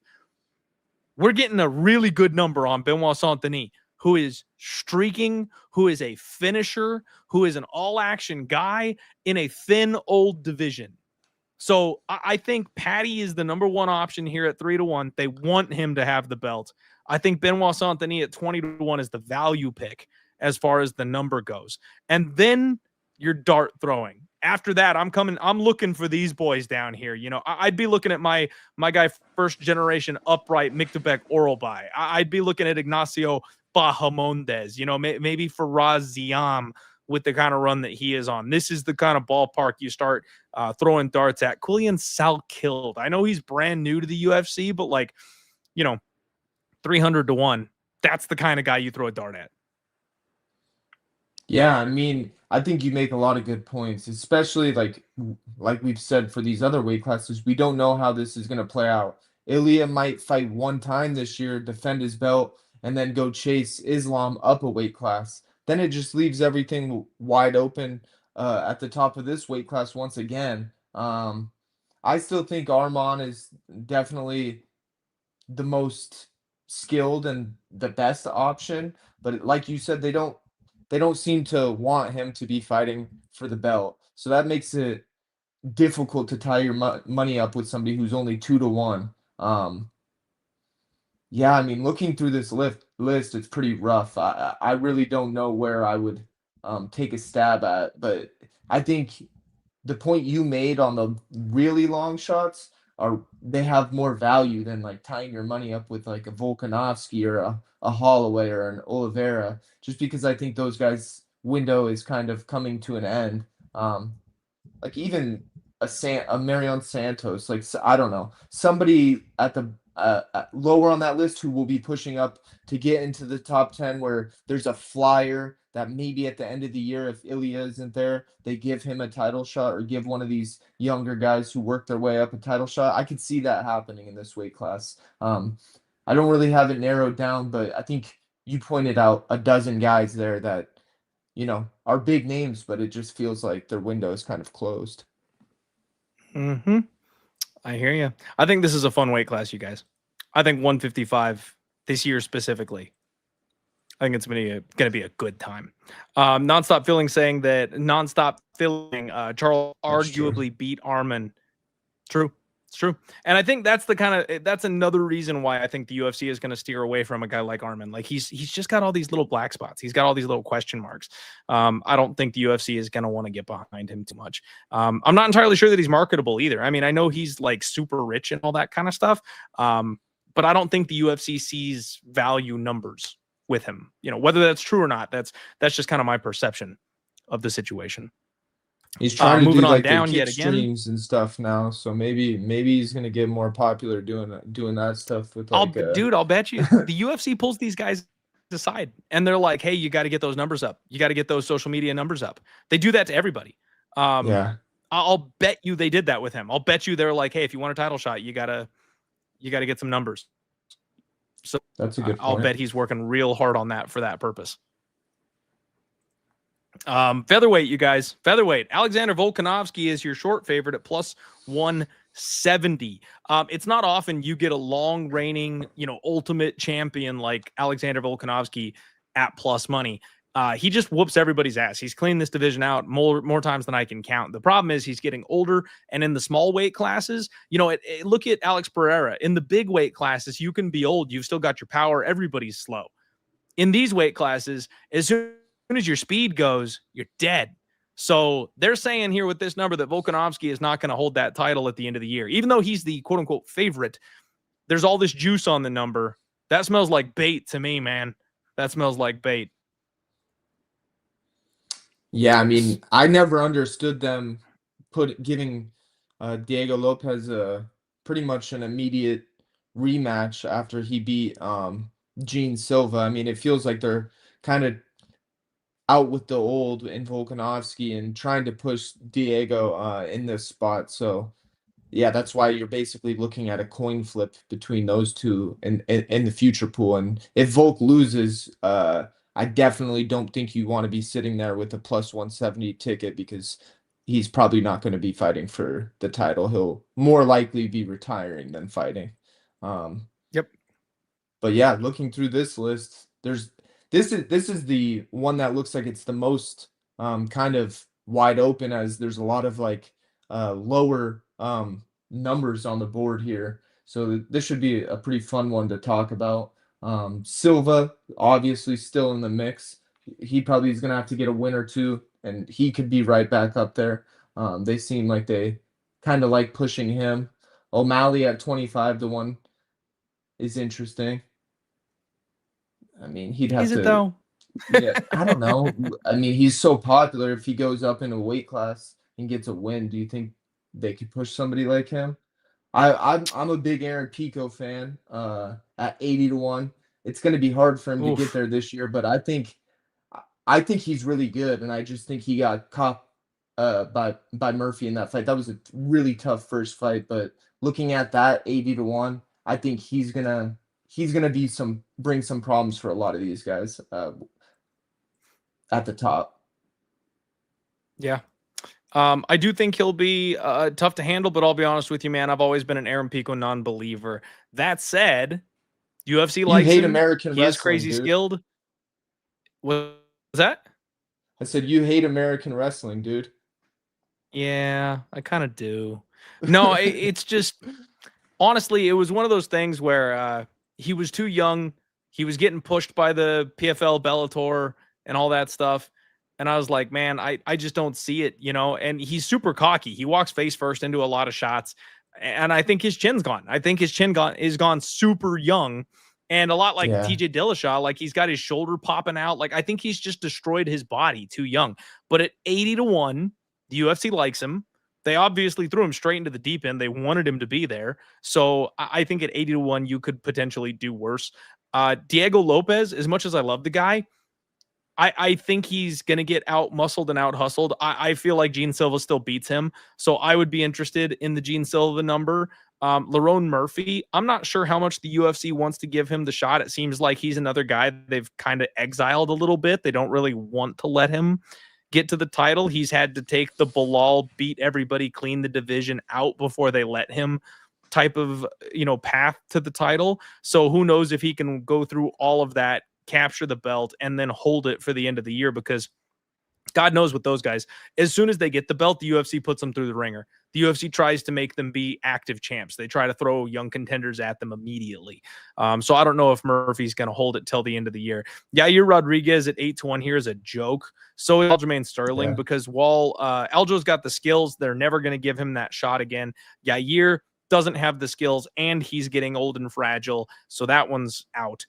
We're getting a really good number on Benoit Saint-Denis, who is streaking, who is a finisher, who is an all-action guy in a thin old division. So I think Patty is the number one option here at 3-1. They want him to have the belt. I think Benoit Saint-Denis at 20-1 is the value pick as far as the number goes. And then you're dart throwing. After that, I'm looking for these boys down here. You know, I'd be looking at my guy, first generation upright Mictebek Oralbai. I'd be looking at Ignacio Bahamondes, you know, maybe Faraz Ziam with the kind of run that he is on. This is the kind of ballpark you start throwing darts at. Quillian Salkilled. I know he's brand new to the UFC, but like, you know, 300-1. That's the kind of guy you throw a dart at. Yeah, I mean, I think you make a lot of good points, especially like we've said for these other weight classes. We don't know how this is going to play out Ilya might fight one time this year, defend his belt, and then go chase Islam up a weight class. Then it just leaves everything wide open at the top of this weight class once again. I still think Arman is definitely the most skilled and the best option, but like you said, they don't seem to want him to be fighting for the belt. So that makes it difficult to tie your money up with somebody who's only 2 to 1. Yeah, I mean, looking through this list, it's pretty rough. I really don't know where I would take a stab at, but I think the point you made on the really long shots are they have more value than like tying your money up with like a Volkanovski or a Holloway or an Oliveira, just because I think those guys' window is kind of coming to an end. Like even a Marion Santos, like I don't know, somebody at the lower on that list who will be pushing up to get into the top 10, where there's a flyer that maybe at the end of the year, if Ilya isn't there, they give him a title shot or give one of these younger guys who work their way up a title shot. I could see that happening in this weight class. I don't really have it narrowed down, but I think you pointed out a dozen guys there that are big names, but it just feels like their window is kind of closed. Mm-hmm. I hear you. I think this is a fun weight class, you guys. I think 155 this year specifically. I think it's going to be a good time. Nonstop Feeling saying that Nonstop Feeling Charles That's true. arguably beat Arman. True. It's true. And I think that's another reason why I think the UFC is going to steer away from a guy like Arman. Like he's just got all these little black spots. He's got all these little question marks. I don't think the UFC is going to want to get behind him too much. I'm not entirely sure that he's marketable either. I mean, I know he's like super rich and all that kind of stuff. But I don't think the UFC sees value numbers with him. Whether that's true or not, that's just kind of my perception of the situation. He's trying to Moving do on like the down kick yet again. streams and stuff now, so maybe he's gonna get more popular doing that stuff with I'll like bet you the UFC pulls these guys aside and they're like, hey, you got to get those numbers up. You got to get those social media numbers up. They do that to everybody. yeah. I'll bet you they did that with him. I'll bet you they're like, hey, if you want a title shot, you gotta get some numbers. So That's a good I'll point. bet he's working real hard on that for that purpose. Featherweight, you guys. Featherweight. Alexander Volkanovski is your short favorite at plus 170. It's not often you get a long reigning, ultimate champion like Alexander Volkanovski at plus money. He just whoops everybody's ass. He's cleaned this division out more times than I can count. The problem is he's getting older, and in the small weight classes, look at Alex Pereira. In the big weight classes, you can be old. You've still got your power. Everybody's slow. In these weight classes, as soon as your speed goes, you're dead. So they're saying here with this number that Volkanovski is not going to hold that title at the end of the year. Even though he's the quote-unquote favorite, there's all this juice on the number. That smells like bait to me, man. That smells like bait. Yeah, I mean, I never understood them giving Diego Lopez pretty much an immediate rematch after he beat Gene Silva. I mean, it feels like they're kind of out with the old in Volkanovski and trying to push Diego in this spot. So yeah, that's why you're basically looking at a coin flip between those two in the future pool. And if Volk loses, I definitely don't think you want to be sitting there with a plus 170 ticket, because he's probably not going to be fighting for the title. He'll more likely be retiring than fighting. Yep. But yeah, looking through this list, this is the one that looks like it's the most kind of wide open, as there's a lot of like lower numbers on the board here. So this should be a pretty fun one to talk about. Silva obviously still in the mix. He probably is gonna have to get a win or two, and he could be right back up there. They seem like they kind of like pushing him. O'Malley at 25 to 1 is interesting. I mean, he'd have Is it to. though? Yeah, I don't know. I mean, he's so popular. If he goes up in a weight class and gets a win, do you think they could push somebody like him? I'm a big Aaron Pico fan. At 80 to 1, it's going to be hard for him to get Oof. there this year, but I think he's really good, and I just think he got caught by Murphy in that fight. That was a really tough first fight, but looking at that 80 to 1, I think he's gonna bring some problems for a lot of these guys at the top. Yeah. I do think he'll be tough to handle, but I'll be honest with you, man. I've always been an Aaron Pico non-believer. That said, UFC You likes hate him. American He is wrestling, crazy dude. skilled. What was that? I said you hate American wrestling, dude. Yeah, I kind of do. No, it's just honestly, it was one of those things where he was too young. He was getting pushed by the PFL, Bellator, and all that stuff. And I was like, man, I just don't see it, you know. And he's super cocky. He walks face first into a lot of shots, and I think his chin's gone. I think his chin is gone super young, and a lot like Yeah. TJ Dillashaw, like he's got his shoulder popping out. Like I think he's just destroyed his body too young. But at 80-1, the UFC likes him. They obviously threw him straight into the deep end. They wanted him to be there. So I think at 80-1, you could potentially do worse. Diego Lopez, as much as I love the guy, I think he's going to get out muscled and out hustled. I feel like Gene Silva still beats him. So I would be interested in the Gene Silva number. Lerone Murphy, I'm not sure how much the UFC wants to give him the shot. It seems like he's another guy they've kind of exiled a little bit. They don't really want to let him get to the title. He's had to take the Bilal, beat everybody, clean the division out before they let him type of, path to the title. So who knows if he can go through all of that, capture the belt, and then hold it for the end of the year, because God knows with those guys, as soon as they get the belt, the UFC puts them through the ringer. The UFC tries to make them be active champs. They try to throw young contenders at them immediately. So I don't know if Murphy's going to hold it till the end of the year. Yair Rodriguez at 8-1 here is a joke. So is Aljamain Sterling, Yeah. because while Aljo's got the skills, they're never going to give him that shot again. Yair doesn't have the skills, and he's getting old and fragile. So that one's out.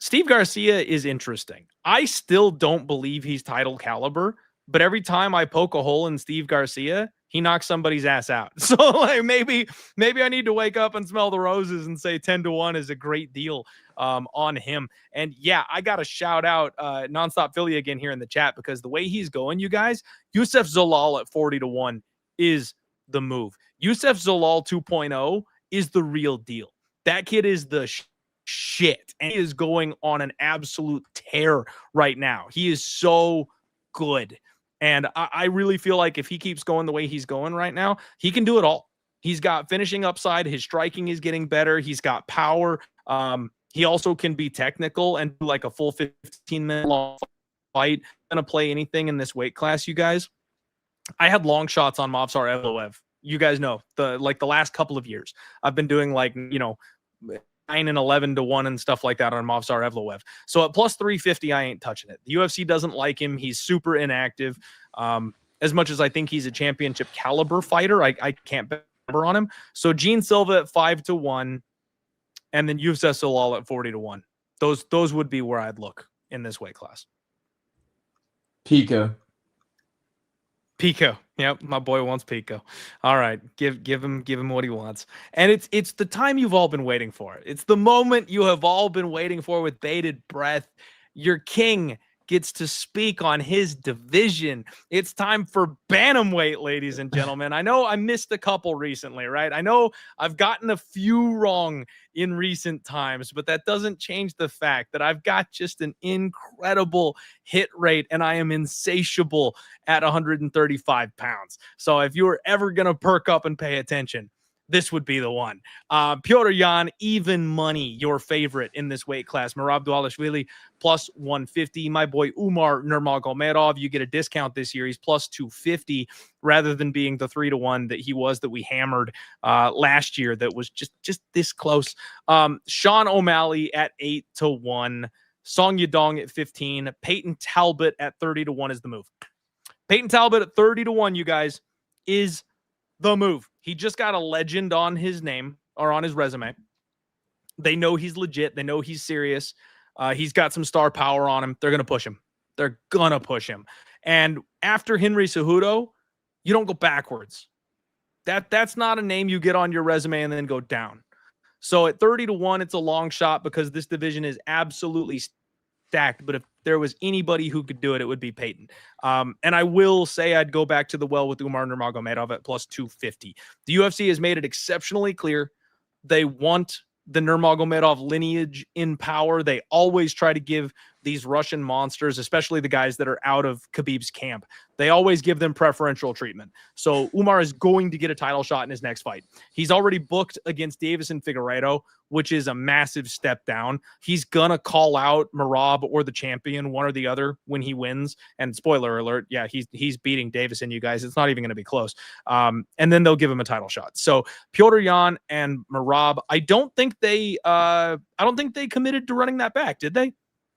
Steve Garcia is interesting. I still don't believe he's title caliber, but every time I poke a hole in Steve Garcia, he knocks somebody's ass out. So like maybe I need to wake up and smell the roses and say 10-1 is a great deal on him. And yeah, I got to shout out Nonstop Philly again here in the chat, because the way he's going, you guys, Youssef Zalal at 40-1 is the move. Youssef Zalal 2.0 is the real deal. That kid is the shit, and he is going on an absolute tear right now. He is so good, and I really feel like if he keeps going the way he's going right now, he can do it all. He's got finishing upside. His striking is getting better. He's got power. He also can be technical and do like a full 15-minute long fight. Gonna play anything in this weight class, you guys. I had long shots on Movsar Evloev. You guys know the last couple of years I've been doing 9 and 11-1 and stuff like that on Movsar Evloev. So at plus 350, I ain't touching it. The UFC doesn't like him. He's super inactive. As much as I think he's a championship caliber fighter, I can't bet on him. So Gene Silva at 5-1, and then Youssef Zalal at 40-1. Those would be where I'd look in this weight class. Pico. Yep, my boy wants Pico. All right, give him what he wants. And it's the time you've all been waiting for. It's the moment you have all been waiting for with bated breath. Your king gets to speak on his division. It's time for bantamweight, ladies and gentlemen. I know I missed a couple recently, right? I know I've gotten a few wrong in recent times, but that doesn't change the fact that I've got just an incredible hit rate, and I am insatiable at 135 pounds. So if you were ever going to perk up and pay attention, this would be the one. Piotr Yan, even money, your favorite in this weight class. Merab Dvalishvili, plus 150. My boy Umar Nurmagomedov, you get a discount this year. He's plus 250 rather than being the 3-1 that we hammered last year. That was just this close. Sean O'Malley at 8-1. Song Yadong at 15. Peyton Talbot at 30-1 is the move. Peyton Talbot at 30-1, you guys, is the move. He just got a legend on his name or on his resume. They know he's legit. They know he's serious. He's got some star power on him. They're going to push him. They're going to push him. And after Henry Cejudo, you don't go backwards. That's not a name you get on your resume and then go down. So at 30-1, it's a long shot because this division is absolutely stacked. But if there was anybody who could do it, it would be Peyton. And I will say I'd go back to the well with Umar Nurmagomedov at plus 250. The UFC has made it exceptionally clear They want the Nurmagomedov lineage in power. They always try to give these Russian monsters, especially the guys that are out of Khabib's camp, they always give them preferential treatment. So Umar is going to get a title shot in his next fight. He's already booked against Davis and Figueiredo, which is a massive step down. He's going to call out Merab or the champion, one or the other, when he wins. And spoiler alert, yeah, he's beating Davis and you guys. It's not even going to be close. And then they'll give him a title shot. So Piotr Jan and Merab, I don't think they committed to running that back, did they?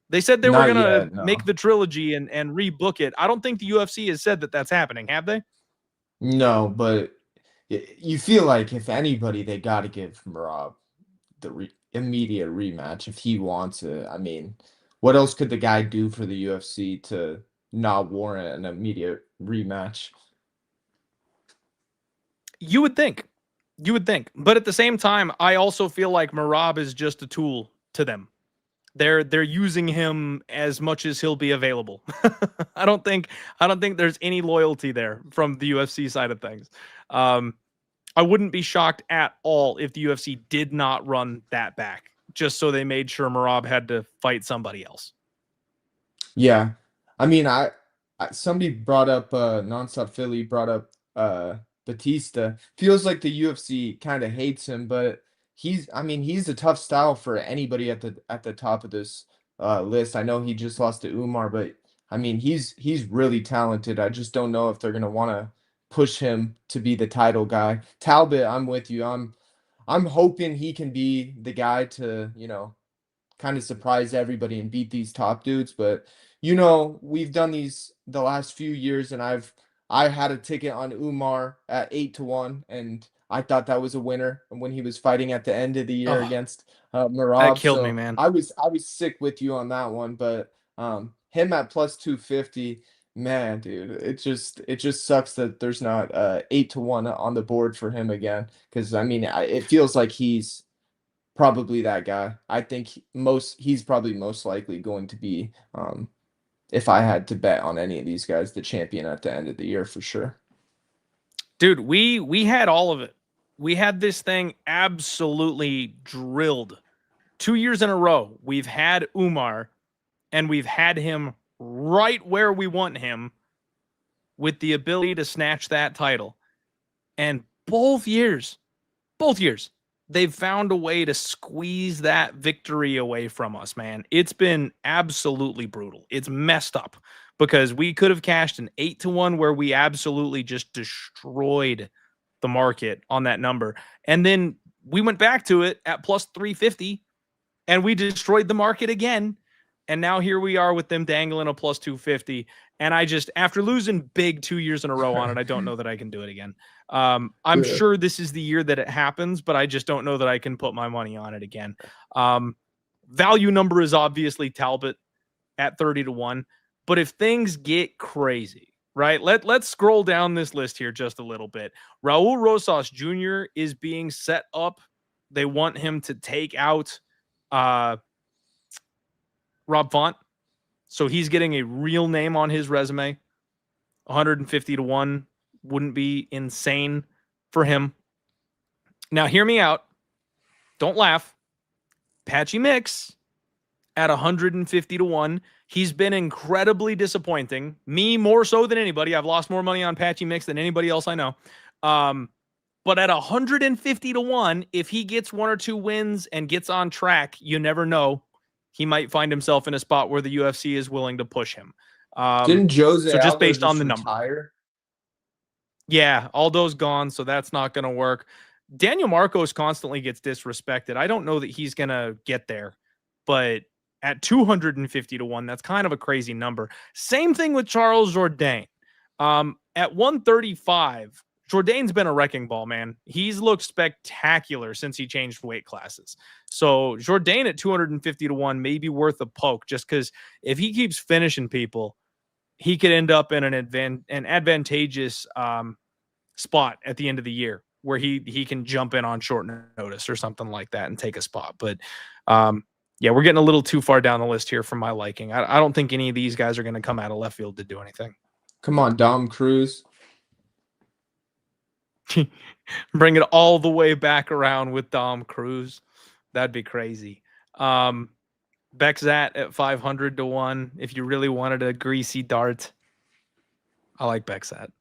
They said they were going to make the trilogy and rebook it. I don't think the UFC has said that that's happening, have they? No, but you feel like if anybody, they got to give Merab the immediate rematch if he wants it. I mean, what else could the guy do for the UFC to not warrant an immediate rematch? You would think. But at the same time, I also feel like Merab is just a tool to them. They're using him as much as he'll be available. I don't think there's any loyalty there from the UFC side of things. I wouldn't be shocked at all if the UFC did not run that back, just so they made sure Merab had to fight somebody else. Yeah, I mean, somebody brought up Nonstop Philly brought up Batista. Feels like the UFC kind of hates him, but he's a tough style for anybody at the top of this list. I know he just lost to Umar, but I mean he's really talented. I just don't know if they're gonna want to push him to be the title guy. Talbot, I'm with you. I'm hoping he can be the guy to, kind of surprise everybody and beat these top dudes. But we've done these the last few years, and I had a ticket on Umar at 8-1, and I thought that was a winner when he was fighting at the end of the year against Merab. That killed me, man. I was sick with you on that one, but him at plus 250, man, dude, it just sucks that there's not 8-1 on the board for him again. Because I mean, it feels like he's probably that guy. I think he's probably most likely going to be, if I had to bet on any of these guys, the champion at the end of the year for sure. Dude, we had all of it. We had this thing absolutely drilled. 2 years in a row, we've had Umar, and we've had him right where we want him with the ability to snatch that title. And both years, they've found a way to squeeze that victory away from us, man. It's been absolutely brutal. It's messed up because we could have cashed an 8-1 where we absolutely just destroyed the market on that number. And then we went back to it at plus 350 and we destroyed the market again. And now here we are with them dangling a plus 250. And after losing big 2 years in a row on it, I don't know that I can do it again. I'm sure this is the year that it happens, but I just don't know that I can put my money on it again. Value number is obviously Talbot at 30-1. But if things get crazy, right? Let's scroll down this list here just a little bit. Raul Rosas Jr. is being set up. They want him to take out Rob Font. So he's getting a real name on his resume. 150-1 wouldn't be insane for him. Now, hear me out. Don't laugh. Patchy Mix at 150-1. He's been incredibly disappointing. Me more so than anybody. I've lost more money on Patchy Mix than anybody else I know. But at 150-1, if he gets one or two wins and gets on track, you never know. He might find himself in a spot where the UFC is willing to push him. Didn't Jose so just Aldo based on the retire? number. Yeah, Aldo's gone, so that's not going to work. Daniel Marcos constantly gets disrespected. I don't know that he's going to get there, but at 250-1, that's kind of a crazy number. Same thing with Charles Jourdain. At 135, Jourdain's been a wrecking ball, man. He's looked spectacular since he changed weight classes. So Jourdain at 250-1 may be worth a poke, just because if he keeps finishing people, he could end up in an advantageous spot at the end of the year where he can jump in on short notice or something like that and take a spot. But yeah, we're getting a little too far down the list here for my liking. I don't think any of these guys are going to come out of left field to do anything. Come on, Dom Cruz. Bring it all the way back around with Dom Cruz. That'd be crazy. Bexat at 500 to 1. If you really wanted a greasy dart, I like Bexat.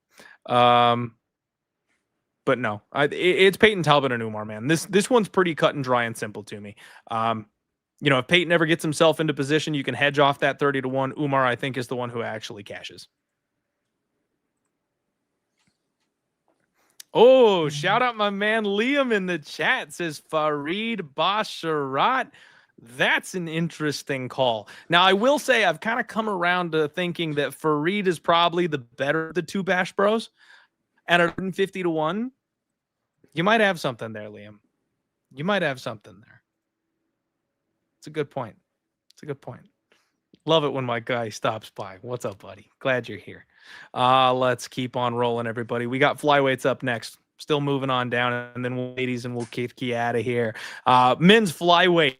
But no, it's Peyton Talbot and Umar, man. This one's pretty cut and dry and simple to me. If Peyton ever gets himself into position, you can hedge off that 30 to 1. Umar, I think, is the one who actually cashes. Oh, shout out my man Liam in the chat. Says Farid Basharat. That's an interesting call. Now, I will say I've kind of come around to thinking that Farid is probably the better of the two Bash Bros. At 150 to 1, you might have something there, Liam. You might have something there. It's a good point. It's a good point. Love it when my guy stops by. What's up, buddy? Glad you're here. Let's keep on rolling, everybody. We got flyweights up next. Still moving on down, and then we'll ladies and we'll kick you out of here. Men's flyweight.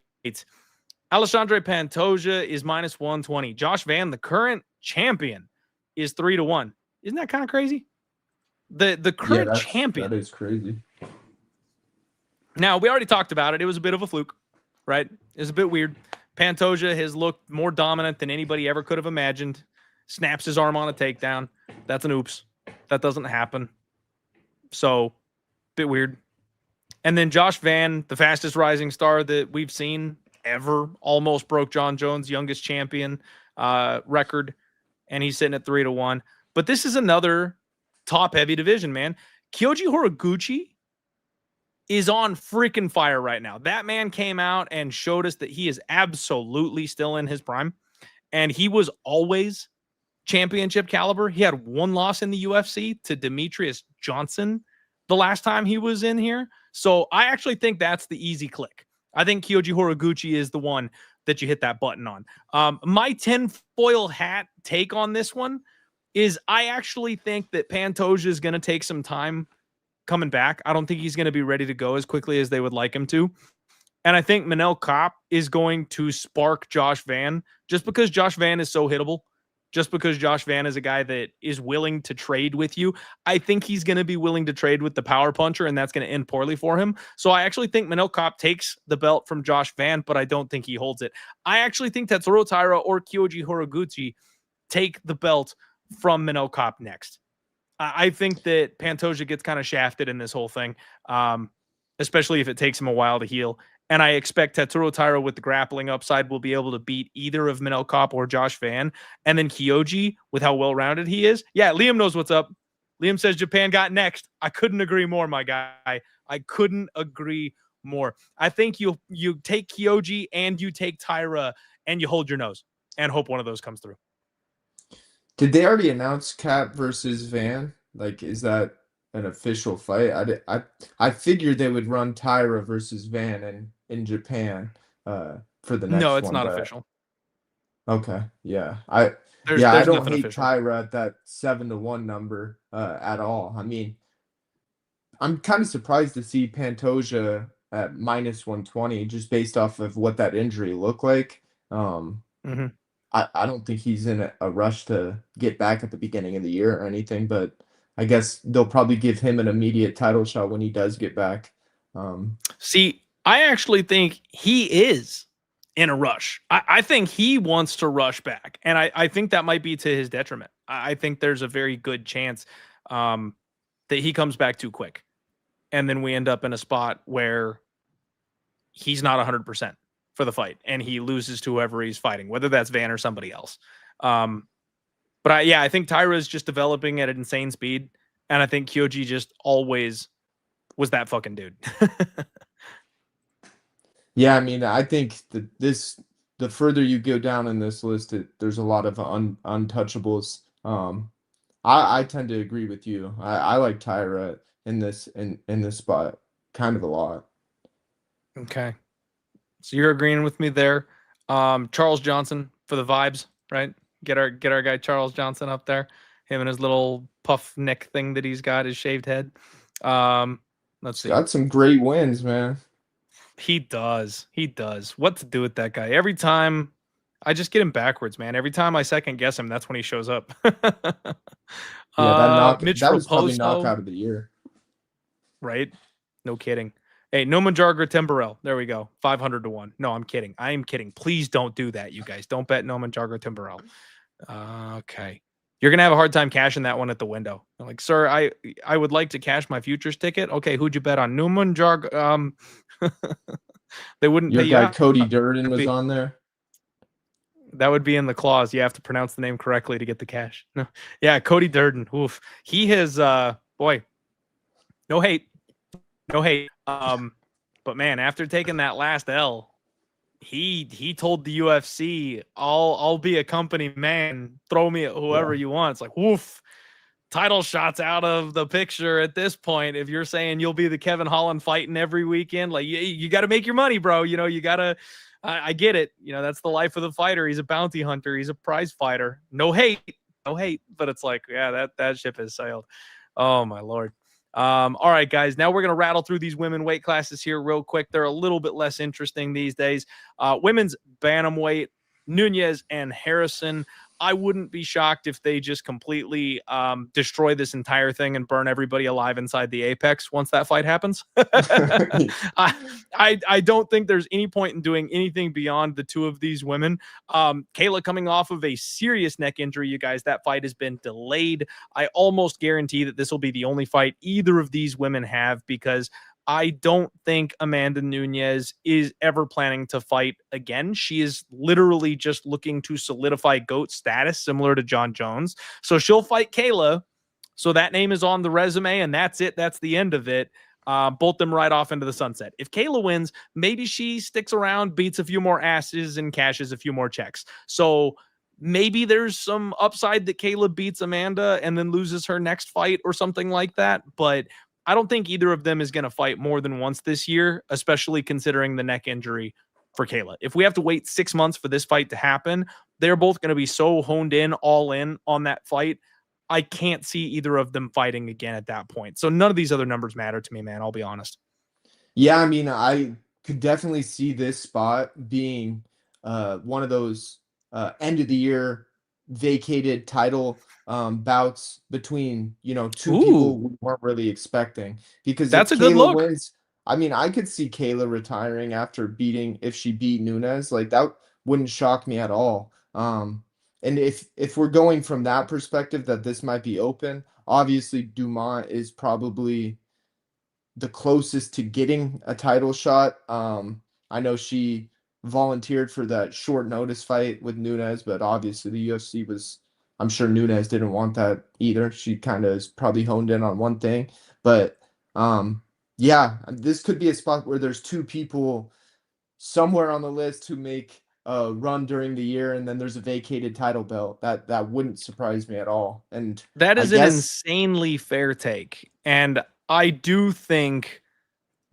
Alexandre Pantoja is minus 120. Josh Van, the current champion, is 3 to 1. Isn't that kind of crazy? The current champion. That is crazy. Now, we already talked about it. It was a bit of a fluke, right? It was a bit weird. Pantoja has looked more dominant than anybody ever could have imagined. Snaps his arm on a takedown. That's an oops. That doesn't happen. So, bit weird. And then Josh Van, the fastest rising star that we've seen ever, almost broke John Jones' youngest champion record, and he's sitting at 3 to 1. But this is another top-heavy division, man. Kyoji Horiguchi is on freaking fire right now. That man came out and showed us that he is absolutely still in his prime, and he was always championship caliber. He had one loss in the UFC to Demetrius Johnson the last time he was in here. So I actually think that's the easy click. I think Kyoji Horiguchi is the one that you hit that button on. My tinfoil hat take on this one is I actually think that Pantoja is going to take some time coming back. I don't think he's going to be ready to go as quickly as they would like him to. And I think Manel Kopp is going to spark Josh Van just because Josh Van is so hittable. Just because Josh Van is a guy that is willing to trade with you. I think he's going to be willing to trade with the power puncher, and that's going to end poorly for him. So I actually think Manel Kopp takes the belt from Josh Van, but I don't think he holds it. I actually think Tatsuro Taira or Kyoji Horiguchi take the belt from Manel Kopp next. I think that Pantoja gets kind of shafted in this whole thing, especially if it takes him a while to heal. And I expect Tatsuro Taira with the grappling upside will be able to beat either of Manel Kopp or Josh Van. And then Kyoji, with how well-rounded he is. Yeah, Liam knows what's up. Liam says Japan got next. I couldn't agree more, my guy. I couldn't agree more. I think you take Kyoji and you take Taira and you hold your nose and hope one of those comes through. Did they already announce Cap versus Van? Like, is that an official fight? I figured they would run Taira versus Van in Japan for the next one. No, it's not official. Okay, yeah. I don't hate official. Taira at that 7 to 1 number at all. I mean, I'm kind of surprised to see Pantoja at minus 120 just based off of what that injury looked like. I don't think he's in a rush to get back at the beginning of the year or anything, but I guess they'll probably give him an immediate title shot when he does get back. See, I actually think he is in a rush. I think he wants to rush back, and I think that might be to his detriment. I think there's a very good chance that he comes back too quick, and then we end up in a spot where he's not 100% for the fight, and he loses to whoever he's fighting, whether that's Van or somebody else. But I think Taira is just developing at an insane speed, and I think Kyoji just always was that fucking dude. Yeah, I mean, I think the further you go down in this list, there's a lot of untouchables. I tend to agree with you. I like Taira in this spot kind of a lot. Okay, so you're agreeing with me there. Charles Johnson for the vibes, right? Get our guy Charles Johnson up there. Him and his little puff neck thing that he's got, his shaved head. Let's see. Got some great wins, man. He does. He does. What to do with that guy? Every time I just get him backwards, man. Every time I second guess him, that's when he shows up. That was probably knockout of the year. right? No kidding. Hey, Nomanjargar Timberell. There we go. 500 to 1. No, I'm kidding. I am kidding. Please don't do that, you guys. Don't bet Nomanjargar Timberell. Okay. You're gonna have a hard time cashing that one at the window. Like, sir, I would like to cash my futures ticket. Okay, who'd you bet on? Nomanjargar. They wouldn't pay Your you guy out. Cody Durden was on there. That would be in the clause. You have to pronounce the name correctly to get the cash. No. Yeah, Cody Durden. Oof. He has boy, no hate. No hate. But man, after taking that last L, he told the UFC, I'll be a company man. Throw me at whoever you want. It's like, woof. Title shots out of the picture at this point. If you're saying you'll be the Kevin Holland fighting every weekend, like you got to make your money, bro. You know, you got to, I get it. You know, that's the life of the fighter. He's a bounty hunter. He's a prize fighter. No hate, but it's like, yeah, that ship has sailed. Oh my Lord. All right, guys, now we're going to rattle through these women weight classes here real quick. They're a little bit less interesting these days. Women's bantamweight, Nunez and Harrison. I wouldn't be shocked if they just completely destroy this entire thing and burn everybody alive inside the Apex once that fight happens. I don't think there's any point in doing anything beyond the two of these women. Kayla coming off of a serious neck injury, you guys, that fight has been delayed. I almost guarantee that this will be the only fight either of these women have, because I don't think Amanda Nunez is ever planning to fight again. She is literally just looking to solidify GOAT status, similar to John Jones. So she'll fight Kayla. So that name is on the resume, and that's it. That's the end of it. Bolt them right off into the sunset. If Kayla wins, maybe she sticks around, beats a few more asses, and cashes a few more checks. So maybe there's some upside that Kayla beats Amanda and then loses her next fight or something like that. But I don't think either of them is going to fight more than once this year, especially considering the neck injury for Kayla. If we have to wait 6 months for this fight to happen, they're both going to be so honed in, all in on that fight. I can't see either of them fighting again at that point. So none of these other numbers matter to me, man. I'll be honest. Yeah, I mean, I could definitely see this spot being one of those end of the year vacated title bouts between, two people we weren't really expecting. Because if That's a good Kayla look. wins, I mean, I could see Kayla retiring after if she beat Nunes. Like, that wouldn't shock me at all. And if we're going from that perspective that this might be open, obviously Dumont is probably the closest to getting a title shot. I know she volunteered for that short notice fight with Nunes, but obviously the UFC I'm sure Nunes didn't want that either. She kind of is probably honed in on one thing. But yeah, this could be a spot where there's two people somewhere on the list who make a run during the year, and then there's a vacated title belt. That wouldn't surprise me at all. And That I is an guess insanely fair take. And I do think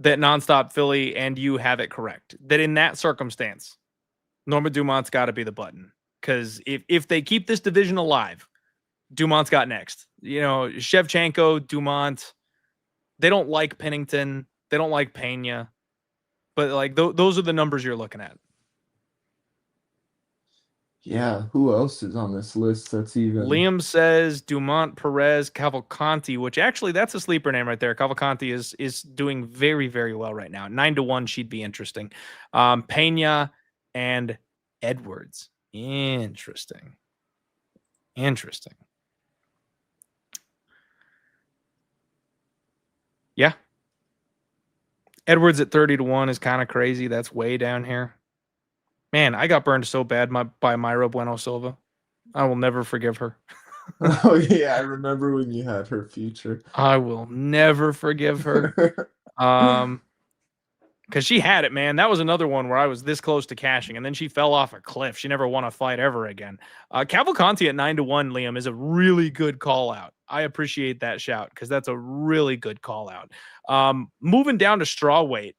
that Nonstop Philly and you have it correct. That in that circumstance, Norma Dumont's got to be the button. Because if they keep this division alive, Dumont's got next. You know, Shevchenko, Dumont, they don't like Pennington. They don't like Pena. But like those are the numbers you're looking at. yeah, who else is on this list that's even Liam says Dumont, Perez, Cavalcanti, which actually that's a sleeper name right there. Cavalcanti is doing very, very well right now. 9 to 1, she'd be interesting. Pena and Edwards. Interesting. Yeah. Edwards at 30 to 1 is kind of crazy. That's way down here. Man, I got burned so bad by Myra Bueno Silva. I will never forgive her. Oh yeah, I remember when you had her future. I will never forgive her. Because she had it, man. That was another one where I was this close to cashing, and then she fell off a cliff. She never won a fight ever again. Cavalcanti at 9 to 1, Liam, is a really good call out. I appreciate that shout because that's a really good call out. Moving down to straw weight,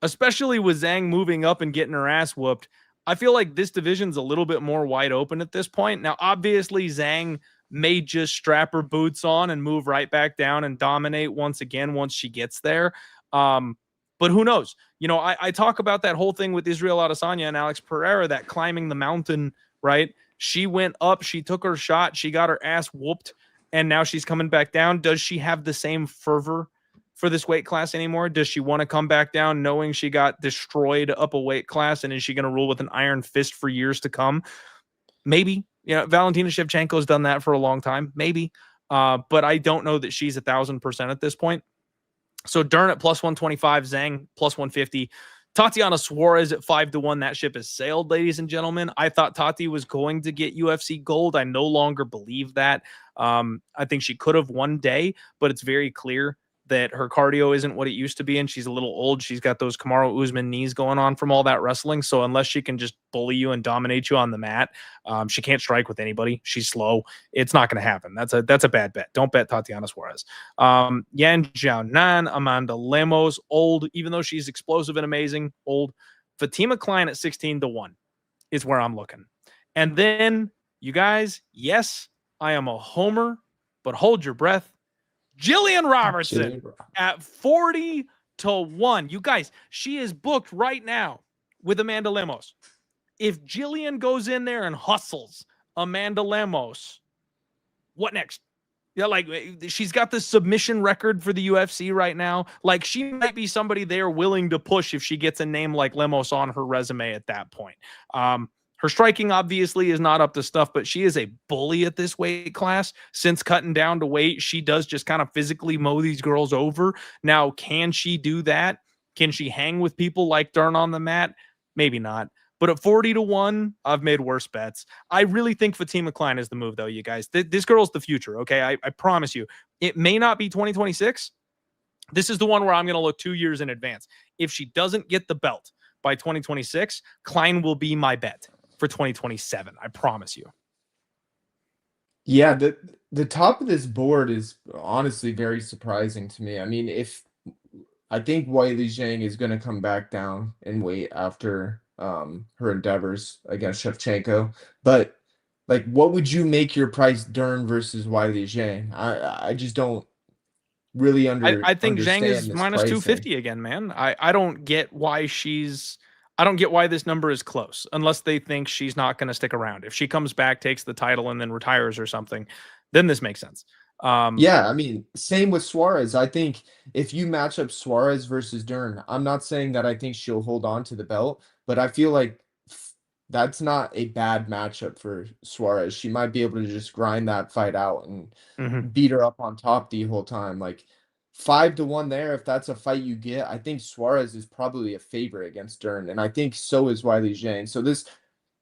especially with Zhang moving up and getting her ass whooped, I feel like this division's a little bit more wide open at this point. Now, obviously, Zhang may just strap her boots on and move right back down and dominate once again once she gets there. But who knows? You know, I talk about that whole thing with Israel Adesanya and Alex Pereira, that climbing the mountain, right? She went up, she took her shot, she got her ass whooped, and now she's coming back down. Does she have the same fervor for this weight class anymore? Does she want to come back down knowing she got destroyed up a weight class, and is she going to rule with an iron fist for years to come? Maybe. Valentina Shevchenko's done that for a long time. Maybe. But I don't know that she's 1,000% at this point. So Dern at plus 125, Zhang plus 150. Tatiana Suarez at 5-1. That ship has sailed, ladies and gentlemen. I thought Tati was going to get UFC gold. I no longer believe that. I think she could have one day, but it's very clear that her cardio isn't what it used to be, and she's a little old. She's got those Kamaru Usman knees going on from all that wrestling. So unless she can just bully you and dominate you on the mat, she can't strike with anybody. She's slow. It's not going to happen. That's a bad bet. Don't bet Tatiana Suarez. Yan Xiaonan, Amanda Lemos, old, even though she's explosive and amazing, old. Fatima Klein at 16-1 is where I'm looking. And then, you guys, yes, I am a homer, but hold your breath. Jillian Robertson at 40-1. You guys, she is booked right now with Amanda Lemos. If Jillian goes in there and hustles Amanda Lemos, what next? Yeah, like she's got the submission record for the UFC right now. Like she might be somebody they're willing to push if she gets a name like Lemos on her resume at that point. Her striking obviously is not up to stuff, but she is a bully at this weight class. Since cutting down to weight, she does just kind of physically mow these girls over. Now, can she do that? Can she hang with people like Dern on the mat? Maybe not. But at 40-1, I've made worse bets. I really think Fatima Klein is the move, though, you guys. This girl's the future, okay? I promise you. It may not be 2026. This is the one where I'm going to look 2 years in advance. If she doesn't get the belt by 2026, Klein will be my bet for 2027. I promise you. Yeah, the top of this board is honestly very surprising to me. I mean, I think Weili Zhang is going to come back down in weight after her endeavors against Shevchenko, but like, what would you make your price Dern versus Weili Zhang? I just don't really I think Zhang is this minus pricing. 250 again, man. I don't get why I don't get why this number is close unless they think she's not going to stick around. If she comes back, takes the title, and then retires or something, then this makes sense. Yeah, I mean, same with Suarez. I think if you match up Suarez versus Dern, I'm not saying that I think she'll hold on to the belt, but I feel like that's not a bad matchup for Suarez. She might be able to just grind that fight out and beat her up on top the whole time. Like 5-1 there, if that's a fight you get, I think Suarez is probably a favorite against Dern, and I think so is Weili Zhang. So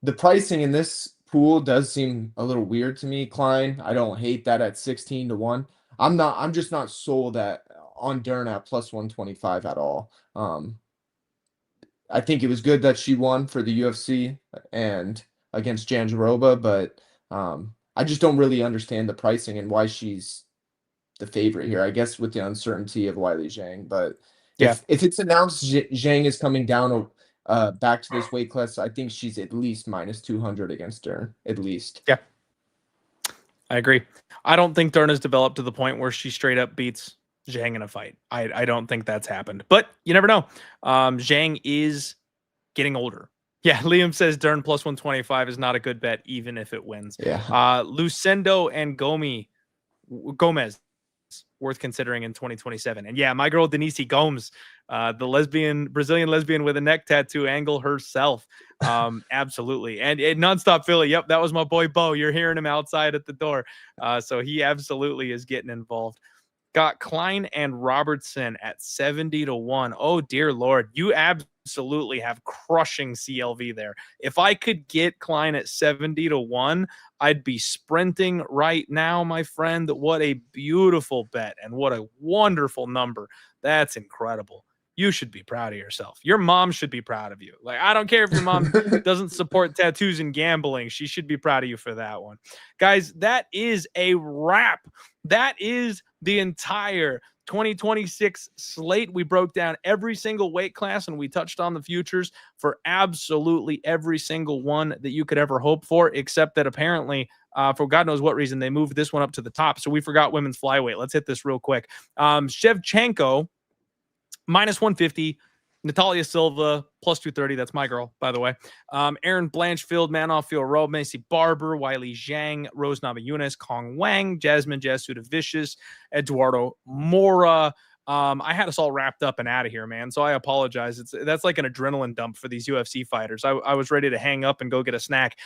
the pricing in this pool does seem a little weird to me, Klein. I don't hate that at 16-1. I'm just not sold on Dern at plus 125 at all. I think it was good that she won for the UFC and against Jandiroba, but I just don't really understand the pricing and why she's the favorite here. I guess with the uncertainty of Weili Zhang, but if it's announced Zhang is coming down back to this weight class, I think she's at least minus 200 against Dern, at least. Yeah, I agree. I don't think Dern has developed to the point where she straight up beats Zhang in a fight. I don't think that's happened, but you never know. Zhang is getting older. Yeah, Liam says Dern plus 125 is not a good bet, even if it wins. Yeah. Lucendo and Gomez worth considering in 2027. And yeah, my girl Denise Gomes, the Brazilian lesbian with a neck tattoo angle herself. Absolutely. And Nonstop Philly. Yep, that was my boy Bo. You're hearing him outside at the door. So he absolutely is getting involved. Got Klein and Robertson at 70-1. Oh, dear Lord. You absolutely have crushing CLV there. If I could get Klein at 70-1, I'd be sprinting right now, my friend. What a beautiful bet and what a wonderful number. That's incredible. You should be proud of yourself. Your mom should be proud of you. Like, I don't care if your mom doesn't support tattoos and gambling. She should be proud of you for that one. Guys, that is a wrap. That is the entire 2026 slate. We broke down every single weight class and we touched on the futures for absolutely every single one that you could ever hope for, except that apparently for God knows what reason, they moved this one up to the top. So we forgot women's flyweight. Let's hit this real quick. Shevchenko, minus 150. Natalia Silva, plus 230. That's my girl, by the way. Aaron Blanchfield, Manoff Fiorot, Macy Barber, Weili Zhang, Rose Namajunas, Kong Wang, Jasmine Jasuda Vicious, Eduardo Mora, I had us all wrapped up and out of here, man. So I apologize. That's like an adrenaline dump for these UFC fighters. I was ready to hang up and go get a snack.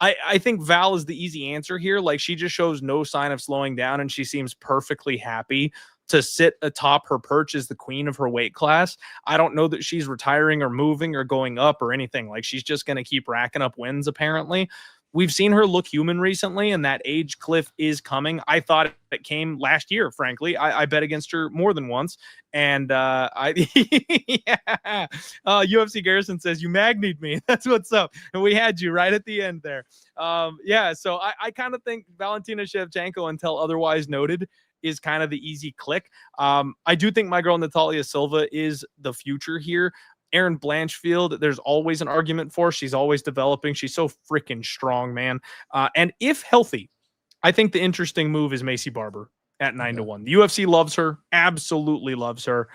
I think Val is the easy answer here. Like, she just shows no sign of slowing down, and she seems perfectly happy to sit atop her perch as the queen of her weight class. I don't know that she's retiring or moving or going up or anything. Like, she's just going to keep racking up wins, apparently. We've seen her look human recently, and that age cliff is coming. I thought it came last year, frankly. I bet against her more than once. And yeah. UFC Garrison says, you magnied me. That's what's up. And we had you right at the end there. Yeah, so I kind of think Valentina Shevchenko, until otherwise noted, is kind of the easy click. I do think my girl Natalia Silva is the future here. Erin Blanchfield, there's always an argument for. She's always developing. She's so freaking strong, man. And if healthy, I think the interesting move is Macy Barber at 9-1. The UFC loves her, absolutely loves her.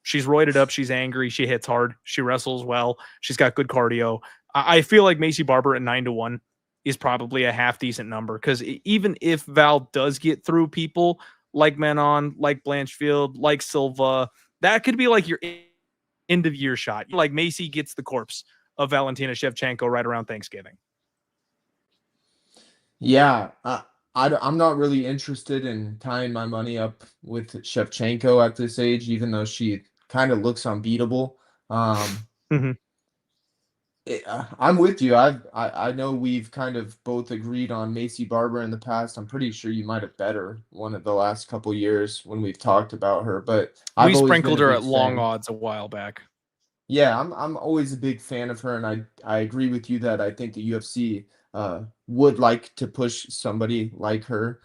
She's roided up. She's angry. She hits hard. She wrestles well. She's got good cardio. I feel like Macy Barber at 9-1 is probably a half decent number, because even if Val does get through people like Menon, like Blanchfield, like Silva, that could be like your end of year shot. Like, Macy gets the corpse of Valentina Shevchenko right around Thanksgiving. Yeah, I'm not really interested in tying my money up with Shevchenko at this age, even though she kind of looks unbeatable. Mm-hmm. I'm with you. I know we've kind of both agreed on Macy Barber in the past. I'm pretty sure you might have bet her one of the last couple years when we've talked about her, but I've We always been sprinkled a her big at long fan. odds a while back. Yeah, I'm always a big fan of her, and I agree with you that I think the UFC would like to push somebody like her.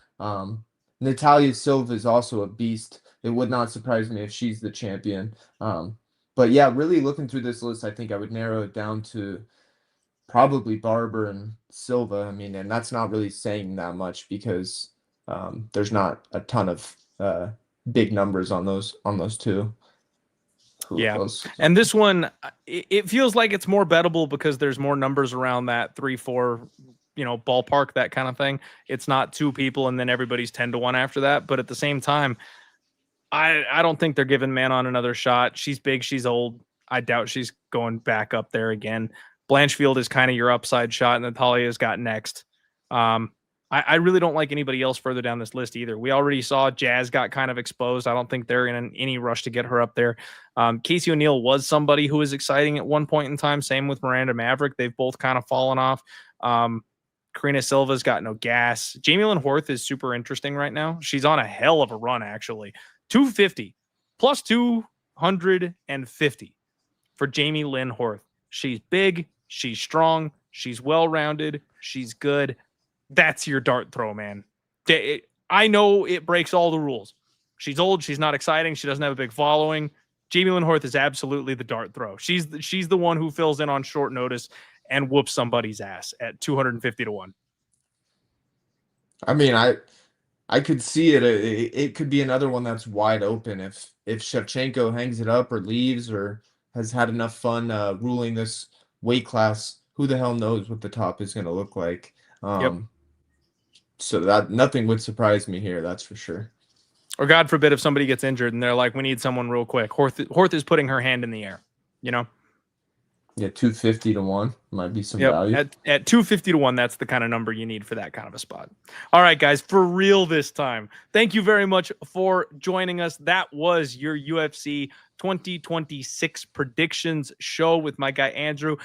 Natalia Silva is also a beast. It would not surprise me if she's the champion. But yeah, really looking through this list, I think I would narrow it down to probably Barber and Silva. I mean, and that's not really saying that much because there's not a ton of big numbers on those two. Who Yeah. else? And this one, it feels like it's more bettable because there's more numbers around that 3-4, ballpark, that kind of thing. It's not two people and then everybody's 10-1 after that. But at the same time, I don't think they're giving Manon another shot. She's big. She's old. I doubt she's going back up there again. Blanchfield is kind of your upside shot. Natalia's got next. I really don't like anybody else further down this list either. We already saw Jazz got kind of exposed. I don't think they're in any rush to get her up there. Casey O'Neill was somebody who was exciting at one point in time. Same with Miranda Maverick. They've both kind of fallen off. Karina Silva's got no gas. Jamie Lynn Horth is super interesting right now. She's on a hell of a run, actually. 250 plus 250 for Jamie Lynn Horth. She's big. She's strong. She's well-rounded. She's good. That's your dart throw, man. I know it breaks all the rules. She's old. She's not exciting. She doesn't have a big following. Jamie Lynn Horth is absolutely the dart throw. She's the one who fills in on short notice and whoops somebody's ass at 250-1. I mean, I could see it. It could be another one that's wide open if Shevchenko hangs it up or leaves or has had enough fun ruling this weight class. Who the hell knows what the top is going to look like? Yep. So that nothing would surprise me here. That's for sure. Or God forbid if somebody gets injured and they're like, we need someone real quick. Horth is putting her hand in the air. Yeah, 250-1 might be some Yep. value. At 250-1, that's the kind of number you need for that kind of a spot. All right, guys, for real this time. Thank you very much for joining us. That was your UFC 2026 predictions show with my guy Andrew.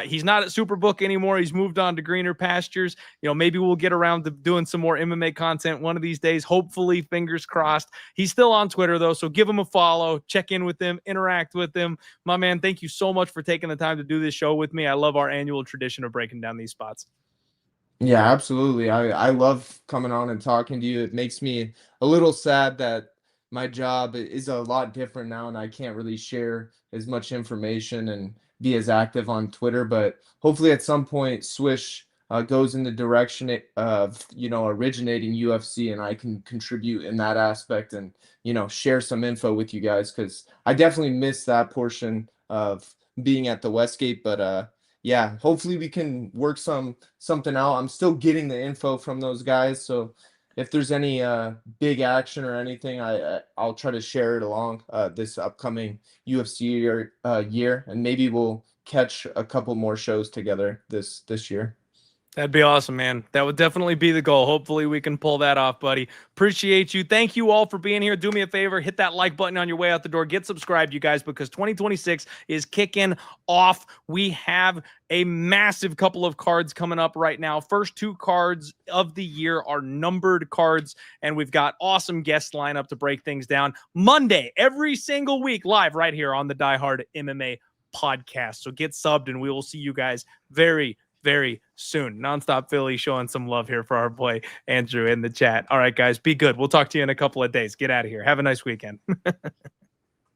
He's not at Superbook anymore. He's moved on to greener pastures. Maybe we'll get around to doing some more MMA content one of these days. Hopefully, fingers crossed. He's still on Twitter though, so give him a follow, check in with him, interact with him. My man, thank you so much for taking the time to do this show with me. I love our annual tradition of breaking down these spots. Yeah, absolutely. I love coming on and talking to you. It makes me a little sad that my job is a lot different now and I can't really share as much information and be as active on Twitter, but hopefully at some point Swish goes in the direction of originating UFC and I can contribute in that aspect and share some info with you guys, because I definitely miss that portion of being at the Westgate. But yeah, hopefully we can work something out. I'm still getting the info from those guys, so if there's any big action or anything, I'll try to share it along this upcoming UFC year, and maybe we'll catch a couple more shows together this year. That'd be awesome, man. That would definitely be the goal. Hopefully, we can pull that off, buddy. Appreciate you. Thank you all for being here. Do me a favor, hit that like button on your way out the door. Get subscribed, you guys, because 2026 is kicking off. We have a massive couple of cards coming up right now. First two cards of the year are numbered cards, and we've got awesome guest lineup to break things down. Monday, every single week, live right here on the Die Hard MMA podcast. So get subbed, and we will see you guys very soon. Nonstop Philly showing some love here for our boy Andrew in the chat. All right, guys, be good. We'll talk to you in a couple of days. Get out of here. Have a nice weekend.